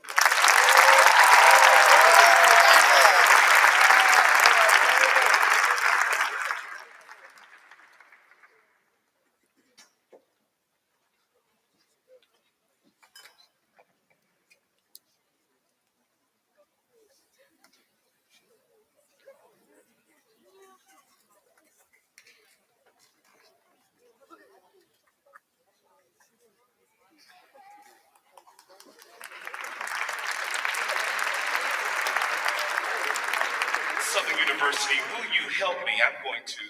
Southern University, will you help me? I'm going to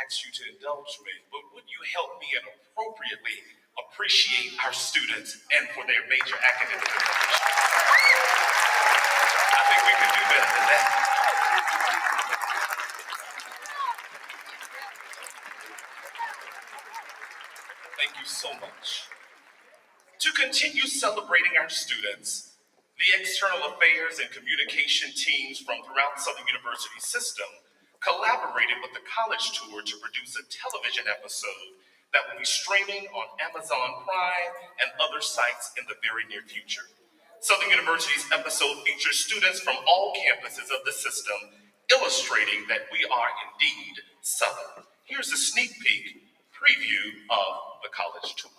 ask you to indulge me, but would you help me and appropriately appreciate our students and for their major academic accomplishments? I think we could do better than that. Thank you so much. To continue celebrating our students, the External Affairs and Communication teams from throughout Southern University's system collaborated with the college tour to produce a television episode that will be streaming on Amazon Prime and other sites in the very near future. Southern University's episode features students from all campuses of the system, illustrating that we are indeed Southern. Here's a sneak peek preview of the college tour.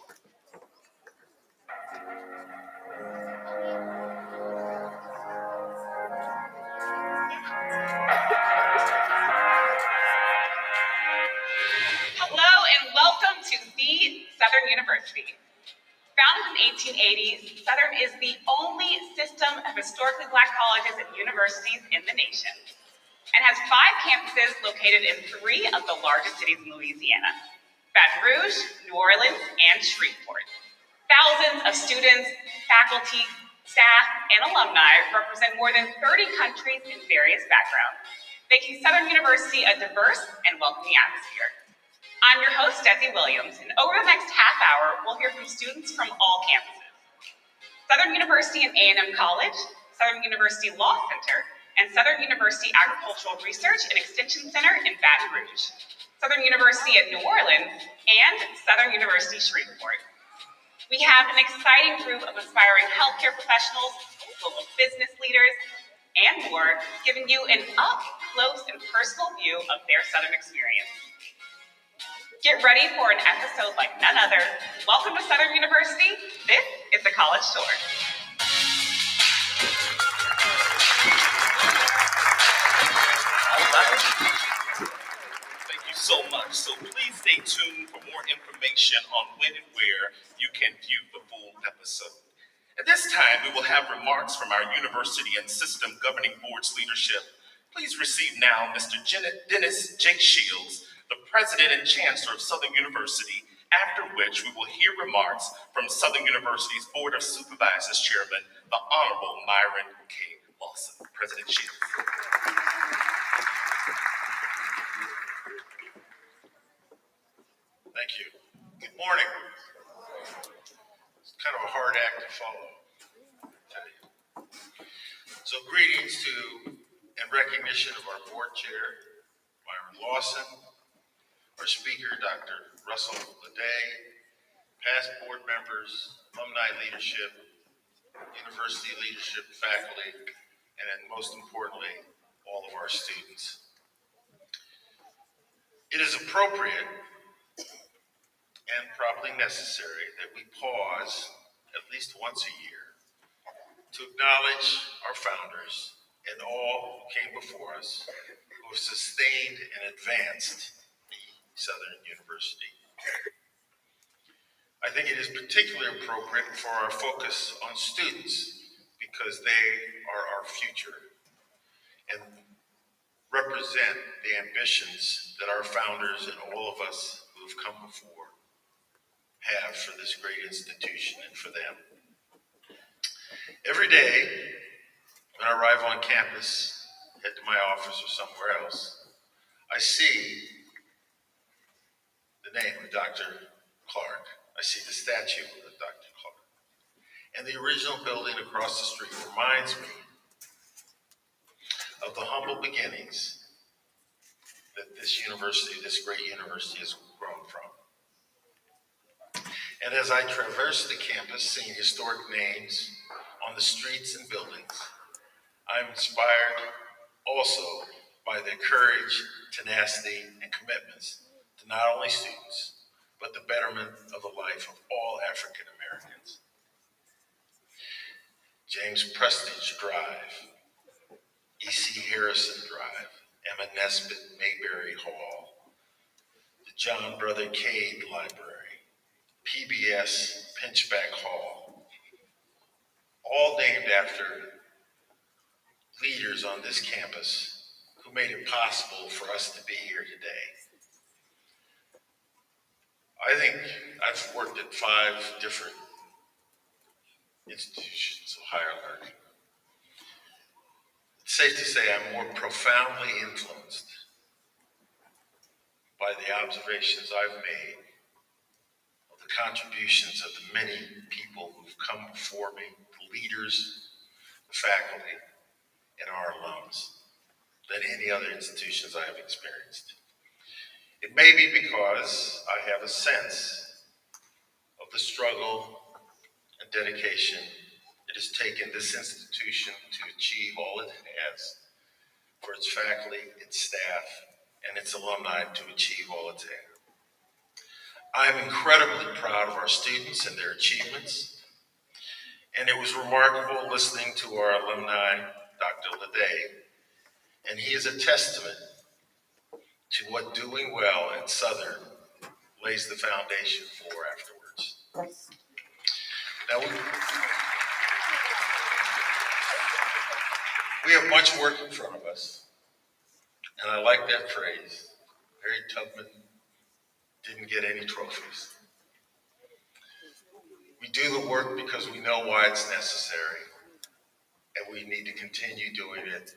Hello and welcome to the Southern University. Founded in the 1880s, Southern is the only system of historically Black colleges and universities in the nation and has 5 campuses located in 3 of the largest cities in Louisiana: Baton Rouge, New Orleans, and Shreveport. Thousands of students, faculty, staff, and alumni represent more than 30 countries in various backgrounds, making Southern University a diverse and welcoming atmosphere. I'm your host, Desi Williams, and over the next half hour, we'll hear from students from all campuses. Southern University and A&M College, Southern University Law Center, and Southern University Agricultural Research and Extension Center in Baton Rouge, Southern University at New Orleans, and Southern University Shreveport. We have an exciting group of aspiring healthcare professionals, global business leaders, and more, giving you an up-close and personal view of their Southern experience. Get ready for an episode like none other. Welcome to Southern University. This is the College Tour. Thank you so much. So please stay tuned for more information on when and where you can view the full episode. At this time, we will have remarks from our university and system governing board's leadership. Please receive now Mr. Dennis J. Shields, the President and Chancellor of Southern University, after which we will hear remarks from Southern University's Board of Supervisors Chairman, the Honorable Myron K. Lawson. President Shields. Thank you. Good morning. It's kind of a hard act to follow today. So greetings to and recognition of our board chair, Myron Lawson, our speaker, Dr. Russell Leday, past board members, alumni leadership, university leadership, faculty, and then most importantly, all of our students. It is appropriate and probably necessary that we pause at least once a year to acknowledge our founders and all who came before us, who have sustained and advanced the Southern University. I think it is particularly appropriate for our focus on students because they are our future and represent the ambitions that our founders and all of us who have come before have for this great institution and for them. Every day when I arrive on campus, head to my office or somewhere else, I see the name of Dr. Clark. I see the statue of Dr. Clark. And the original building across the street reminds me of the humble beginnings that this university, this great university, has grown from. And as I traverse the campus, seeing historic names on the streets and buildings, I'm inspired also by the courage, tenacity, and commitments to not only students, but the betterment of the life of all African Americans. James Prestige Drive, E.C. Harrison Drive, Emma Nesbitt Mayberry Hall, the John Brother Cade Library, PBS Pinchback Hall, all named after leaders on this campus who made it possible for us to be here today. I think I've worked at 5 different institutions of higher learning. It's safe to say I'm more profoundly influenced by the observations I've made of the contributions of the many people who've come before me, the leaders, the faculty, and our alums, than any other institutions I have experienced. It may be because I have a sense of the struggle and dedication it has taken this institution to achieve all it has, for its faculty, its staff, and its alumni to achieve all it's had. I'm incredibly proud of our students and their achievements, and it was remarkable listening to our alumni, Dr. Leday, and he is a testament to what doing well at Southern lays the foundation for afterwards. Now, we have much work in front of us, and I like that phrase. Harriet Tubman didn't get any trophies. We do the work because we know why it's necessary, and we need to continue doing it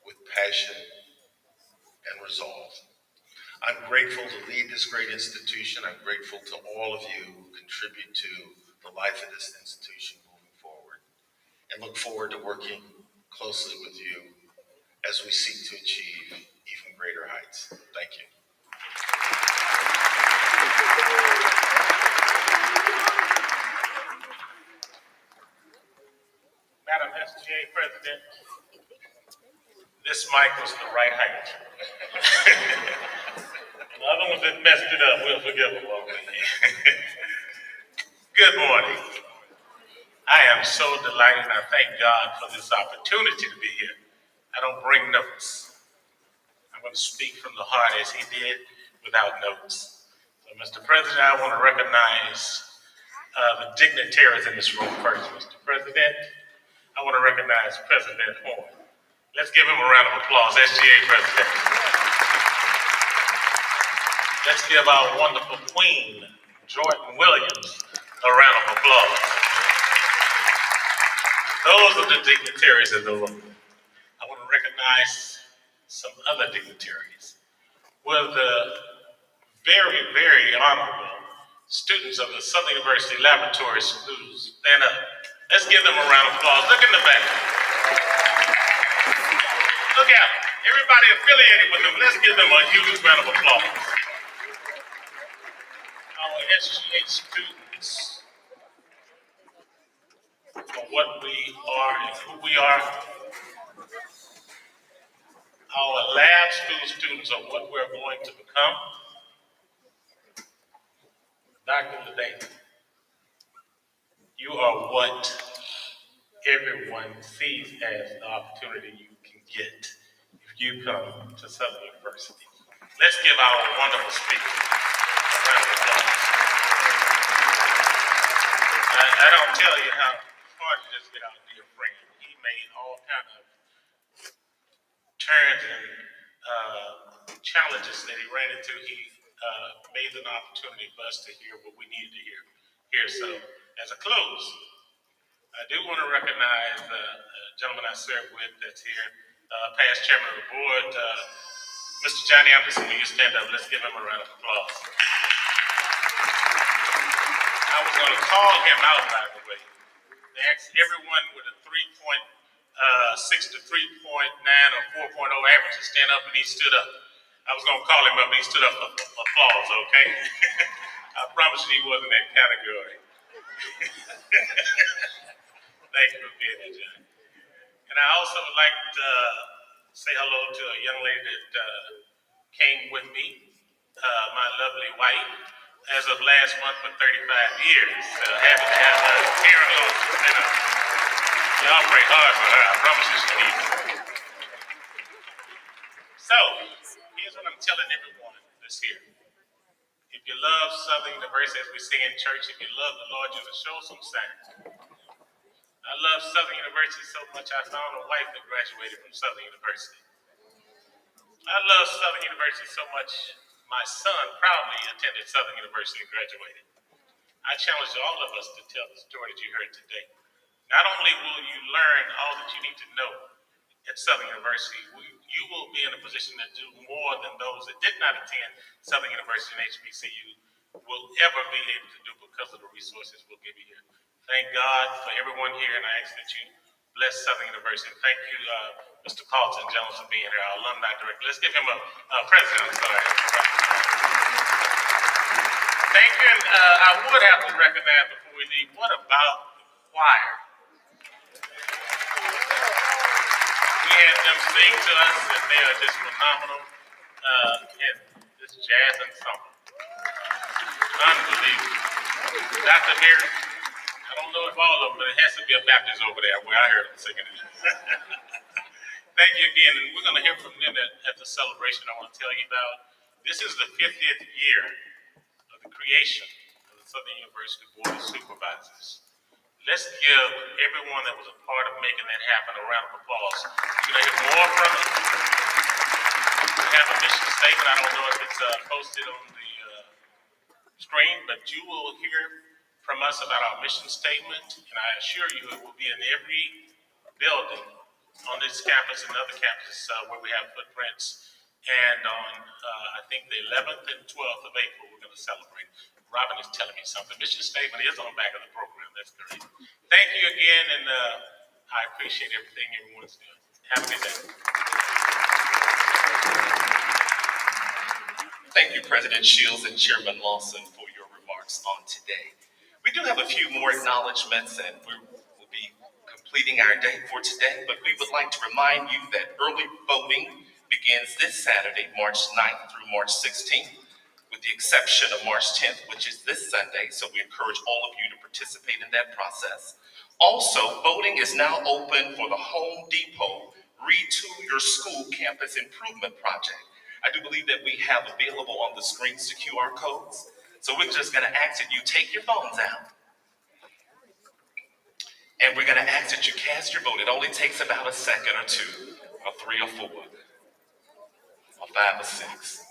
with passion and resolve. I'm grateful to lead this great institution. I'm grateful to all of you who contribute to the life of this institution moving forward, and look forward to working closely with you as we seek to achieve even greater heights. Thank you. Madam SGA President, this mic was the right height. The other ones that messed it up, we'll forgive them, won't we? Good morning. I am so delighted and I thank God for this opportunity to be here. I don't bring notes. I'm going to speak from the heart as he did without notes. So, Mr. President, I want to recognize the dignitaries in this room first. Mr. President, I want to recognize President Horn. Let's give him a round of applause, SGA President. Let's give our wonderful Queen, Jordan Williams, a round of applause. Those are the dignitaries in the room. I want to recognize some other dignitaries. Will the very, very honorable Students of the Southern University Laboratory Schools, stand up. Let's give them a round of applause. Look in the back. Look at them. Everybody affiliated with them, let's give them a huge round of applause. Our SGA students for what we are and who we are. Our lab school students are what we're going to become. Dr. Lede, you are what everyone sees as the opportunity you can get if you come to Southern University. Let's give our wonderful speaker a round of applause. I don't tell you how hard it is to get our dear friend. He made all kind of turns and challenges that he ran into. He made an opportunity for us to hear what we needed to hear. So, as a close, I do want to recognize the gentleman I served with that's here, past chairman of the board, Mr. Johnny Anderson. Will you stand up? Let's give him a round of applause. I was going to call him out, by the way. They asked everyone with a 3.6 to 3.9 or 4.0 average to stand up, and he stood up. I was going to call him up, and he stood up for applause, okay? I promise you he wasn't in that category. Thank you for being here, John. And I also would like to say hello to a young lady that came with me, my lovely wife, as of last month for 35 years. Happy to have her here along. Y'all pray hard for her. I promise you she needs it. So, here's what I'm telling everyone that's here. If you love Southern University, as we sing in church, if you love the Lord, you will show some signs. I love Southern University so much, I found a wife that graduated from Southern University. I love Southern University so much, my son proudly attended Southern University and graduated. I challenge all of us to tell the story that you heard today. Not only will you learn all that you need to know at Southern University, you will be in a position to do more than those that did not attend Southern University and HBCU will ever be able to do because of the resources we'll give you here. Thank God for everyone here, and I ask that you bless Southern University. Thank you, Mr. Carlton Jones, for being here, our alumni director. Let's give him a president. I'm sorry. Thank you, and I would have to recognize before we leave, what about the choir? We had them sing to us, and they are just phenomenal in this jazz ensemble. Unbelievable. Dr. Harris, I don't know if all of them, but it has to be a Baptist over there where I heard them singing it. Thank you again, and we're going to hear from them at the celebration I want to tell you about. This is the 50th year of the creation of the Southern University Board of Supervisors. Let's give everyone that was a part of making that happen a round of applause. You're going to hear more from it. We have a mission statement. I don't know if it's posted on the screen, but you will hear from us about our mission statement, and I assure you it will be in every building on this campus and other campuses where we have footprints. And on, I think, the 11th and 12th of April, we're going to celebrate. Robin is telling me something. Mission statement is on the back of the program. That's great. Thank you again, and I appreciate everything everyone's doing. Have a good day. Thank you, President Shields and Chairman Lawson, for your remarks on today. We do have a few more acknowledgments, and we will be completing our day for today, but we would like to remind you that early voting begins this Saturday, March 9th through March 16th, with the exception of March 10th, which is this Sunday, so we encourage all of you to participate in that process. Also, voting is now open for the Home Depot Retool Your School Campus Improvement Project. I do believe that we have available on the screens the QR codes, so we're just going to ask that you take your phones out. And we're going to ask that you cast your vote. It only takes about a second or two, or 3 or 4, or 5 or 6.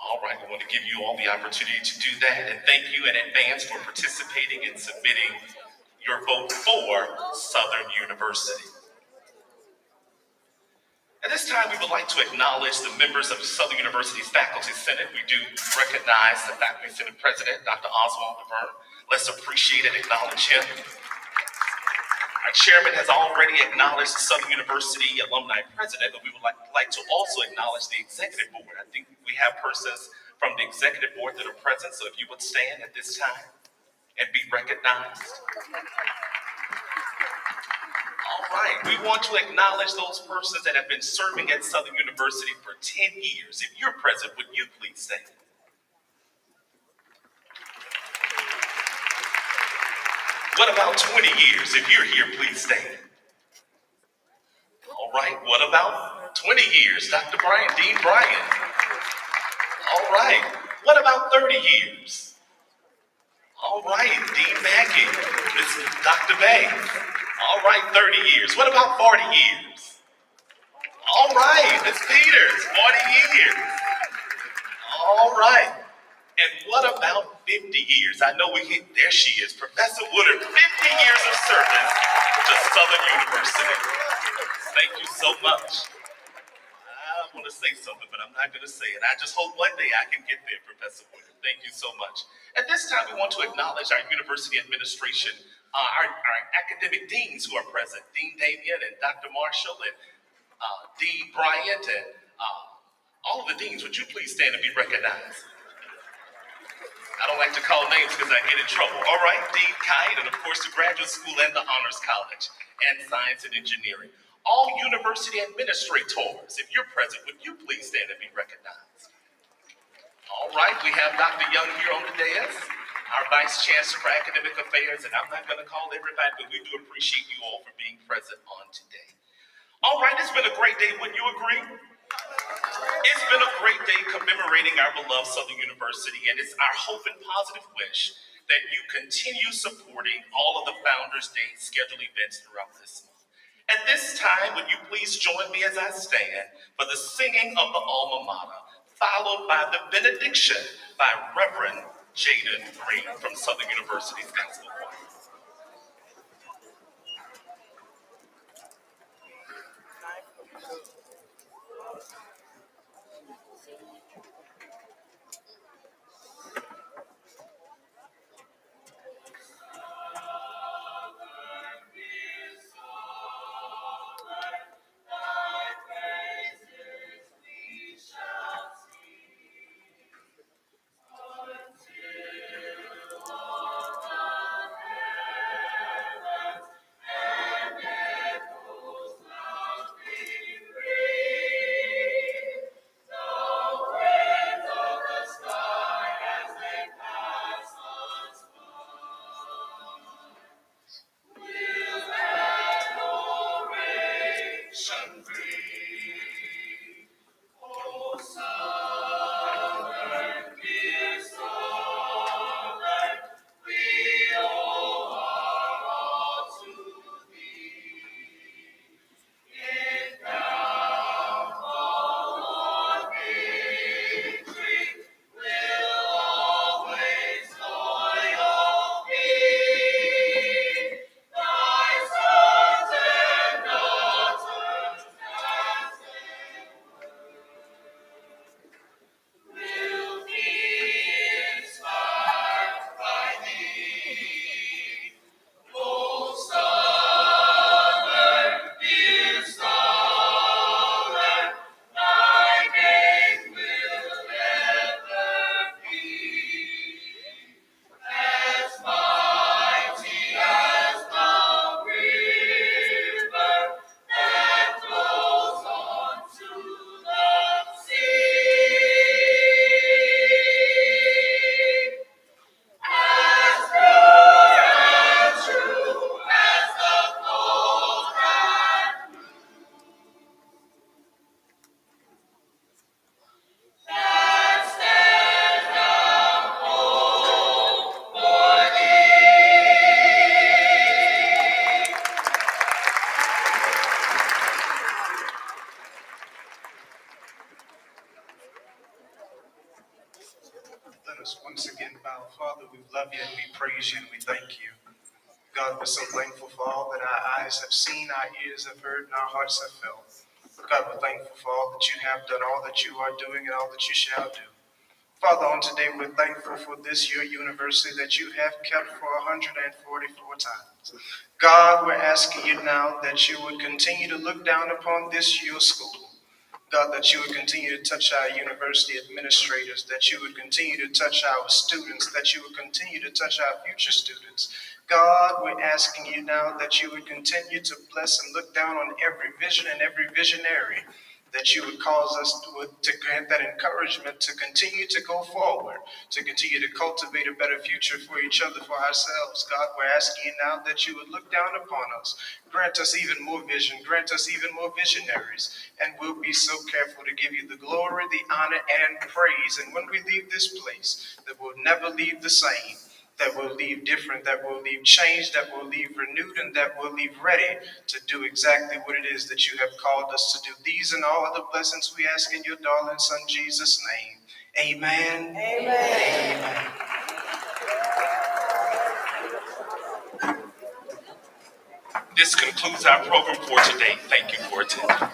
All right, we want to give you all the opportunity to do that, and thank you in advance for participating and submitting your vote for Southern University. At this time, we would like to acknowledge the members of Southern University's Faculty Senate. We do recognize the Faculty Senate President, Dr. Oswald Laverne. Let's appreciate and acknowledge him. Our chairman has already acknowledged the Southern University Alumni President, but we would like to also acknowledge the Executive Board. I think we have persons from the Executive Board that are present, so if you would stand at this time and be recognized. All right, we want to acknowledge those persons that have been serving at Southern University for 10 years. If you're present, would you please stand? What about 20 years? If you're here, please stand. All right, what about 20 years? Dr. Brian, Dean Brian. All right, what about 30 years? All right, Dean Mackey, Ms. Dr. Bay. All right, 30 years. What about 40 years? All right, Ms. Peters, 40 years. All right. And what about 50 years? I know there she is, Professor Woodard, 50 years of service to Southern University. Thank you so much. I want to say something, but I'm not going to say it. I just hope one day I can get there, Professor Woodard. Thank you so much. At this time, we want to acknowledge our university administration, our academic deans who are present, Dean Damien and Dr. Marshall and Dean Bryant and all of the deans. Would you please stand and be recognized? I don't like to call names because I get in trouble. All right, Dean Kite, and of course the Graduate School and the Honors College and Science and Engineering. All university administrators, if you're present, would you please stand and be recognized? All right, we have Dr. Young here on the dais, our Vice Chancellor for Academic Affairs, and I'm not going to call everybody, but we do appreciate you all for being present on today. All right, it's been a great day. Wouldn't you agree? It's been a great day commemorating our beloved Southern University, and it's our hope and positive wish that you continue supporting all of the Founders Day scheduled events throughout this month. At this time, would you please join me as I stand for the singing of the Alma Mater, followed by the benediction by Reverend Jaden Green from Southern University's Gospel Choir. Let us once again bow. Father, we love you and we praise you and we thank you. God, we're so thankful for all that our eyes have seen, our ears have heard, and our hearts have felt. God, we're thankful for all that you have done, all that you are doing, and all that you shall do. Father, on today, we're thankful for this your university that you have kept for 144 times. God, we're asking you now that you would continue to look down upon this your school. God, that you would continue to touch our university administrators, that you would continue to touch our students, that you would continue to touch our future students. God, we're asking you now that you would continue to bless and look down on every vision and every visionary, that you would cause us to grant that encouragement to continue to go forward, to continue to cultivate a better future for each other, for ourselves. God, we're asking you now that you would look down upon us, grant us even more vision, grant us even more visionaries, and we'll be so careful to give you the glory, the honor, and praise. And when we leave this place, that we'll never leave the same, that will leave different, that will leave changed, that will leave renewed, and that will leave ready to do exactly what it is that you have called us to do. These and all other blessings we ask in your darling Son, Jesus' name. Amen. Amen. This concludes our program for today. Thank you for attending.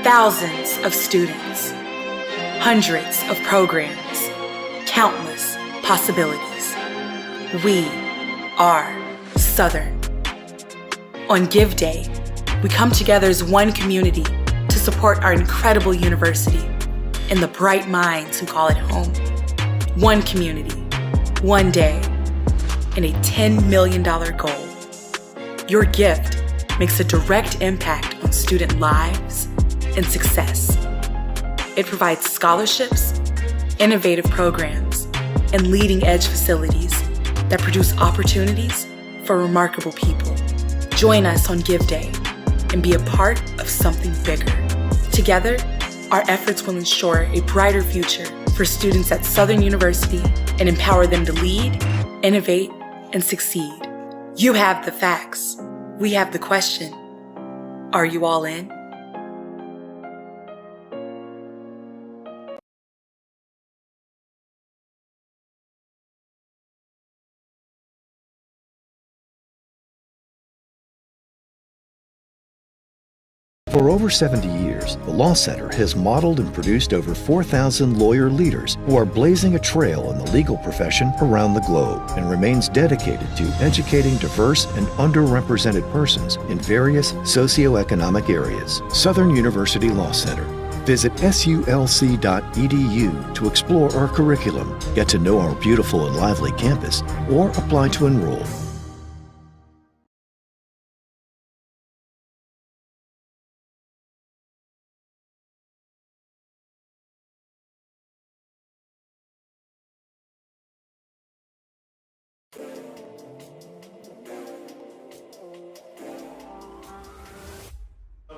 Thousands of students, hundreds of programs, countless possibilities. We are Southern. On Give Day, we come together as one community to support our incredible university and the bright minds who call it home. One community, one day, and a $10 million goal. Your gift makes a direct impact on student lives and success. It provides scholarships, innovative programs, and leading-edge facilities that produce opportunities for remarkable people. Join us on Give Day and be a part of something bigger. Together, our efforts will ensure a brighter future for students at Southern University and empower them to lead, innovate, and succeed. You have the facts. We have the question. Are you all in? For over 70 years, the Law Center has modeled and produced over 4,000 lawyer leaders who are blazing a trail in the legal profession around the globe and remains dedicated to educating diverse and underrepresented persons in various socioeconomic areas. Southern University Law Center. Visit sulc.edu to explore our curriculum, get to know our beautiful and lively campus, or apply to enroll.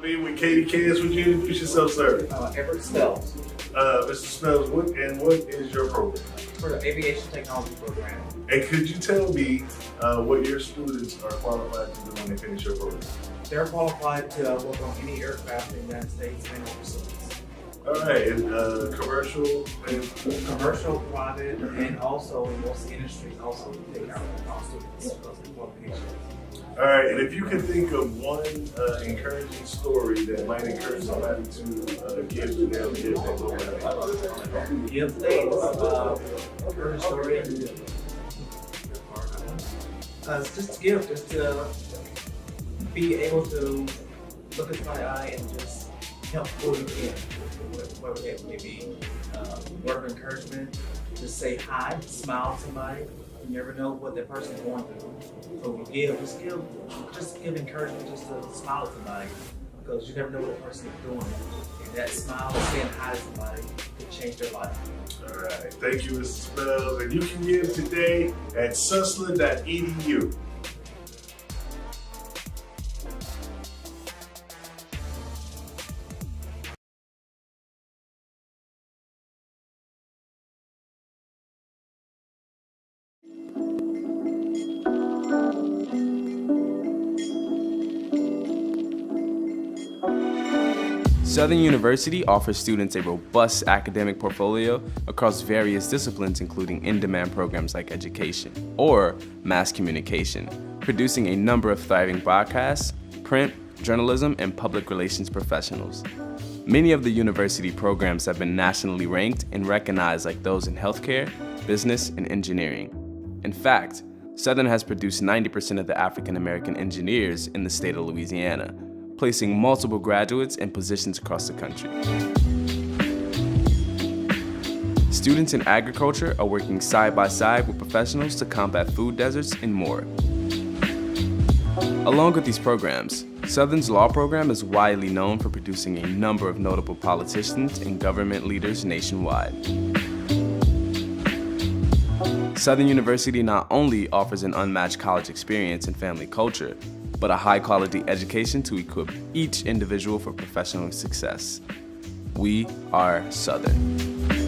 With Katie Cass, would you introduce yourself, sir? Everett Spells Mr. Spells, what is your program? for the Aviation Technology Program. And could you tell me what your students are qualified to do when they finish your program? They're qualified to work on any aircraft in the United States and overseas. All right, and commercial and Commercial, private, and also in most industries also take our students because of qualifications. all right, and if you could think of one encouraging story that might encourage somebody to give to them, give them what would that be? Give things, heard a story just to give, just to be able to look into my eye and just help who you can, whether it may be word of encouragement, just say hi, smile to somebody. You never know what that person's going through. So just give encouragement, just to smile at somebody, because you never know what the person is doing. And that smile, saying hi to somebody, could change their life. All right, thank you, Mr. Spells. And you can give today at susler.edu. Southern University offers students a robust academic portfolio across various disciplines, including in-demand programs like education or mass communication, producing a number of thriving broadcasts, print, journalism, and public relations professionals. Many of the university programs have been nationally ranked and recognized, like those in healthcare, business, and engineering. In fact, Southern has produced 90% of the African American engineers in the state of Louisiana, placing multiple graduates in positions across the country. Students in agriculture are working side by side with professionals to combat food deserts and more. Along with these programs, Southern's law program is widely known for producing a number of notable politicians and government leaders nationwide. Southern University not only offers an unmatched college experience and family culture, but a high-quality education to equip each individual for professional success. We are Southern.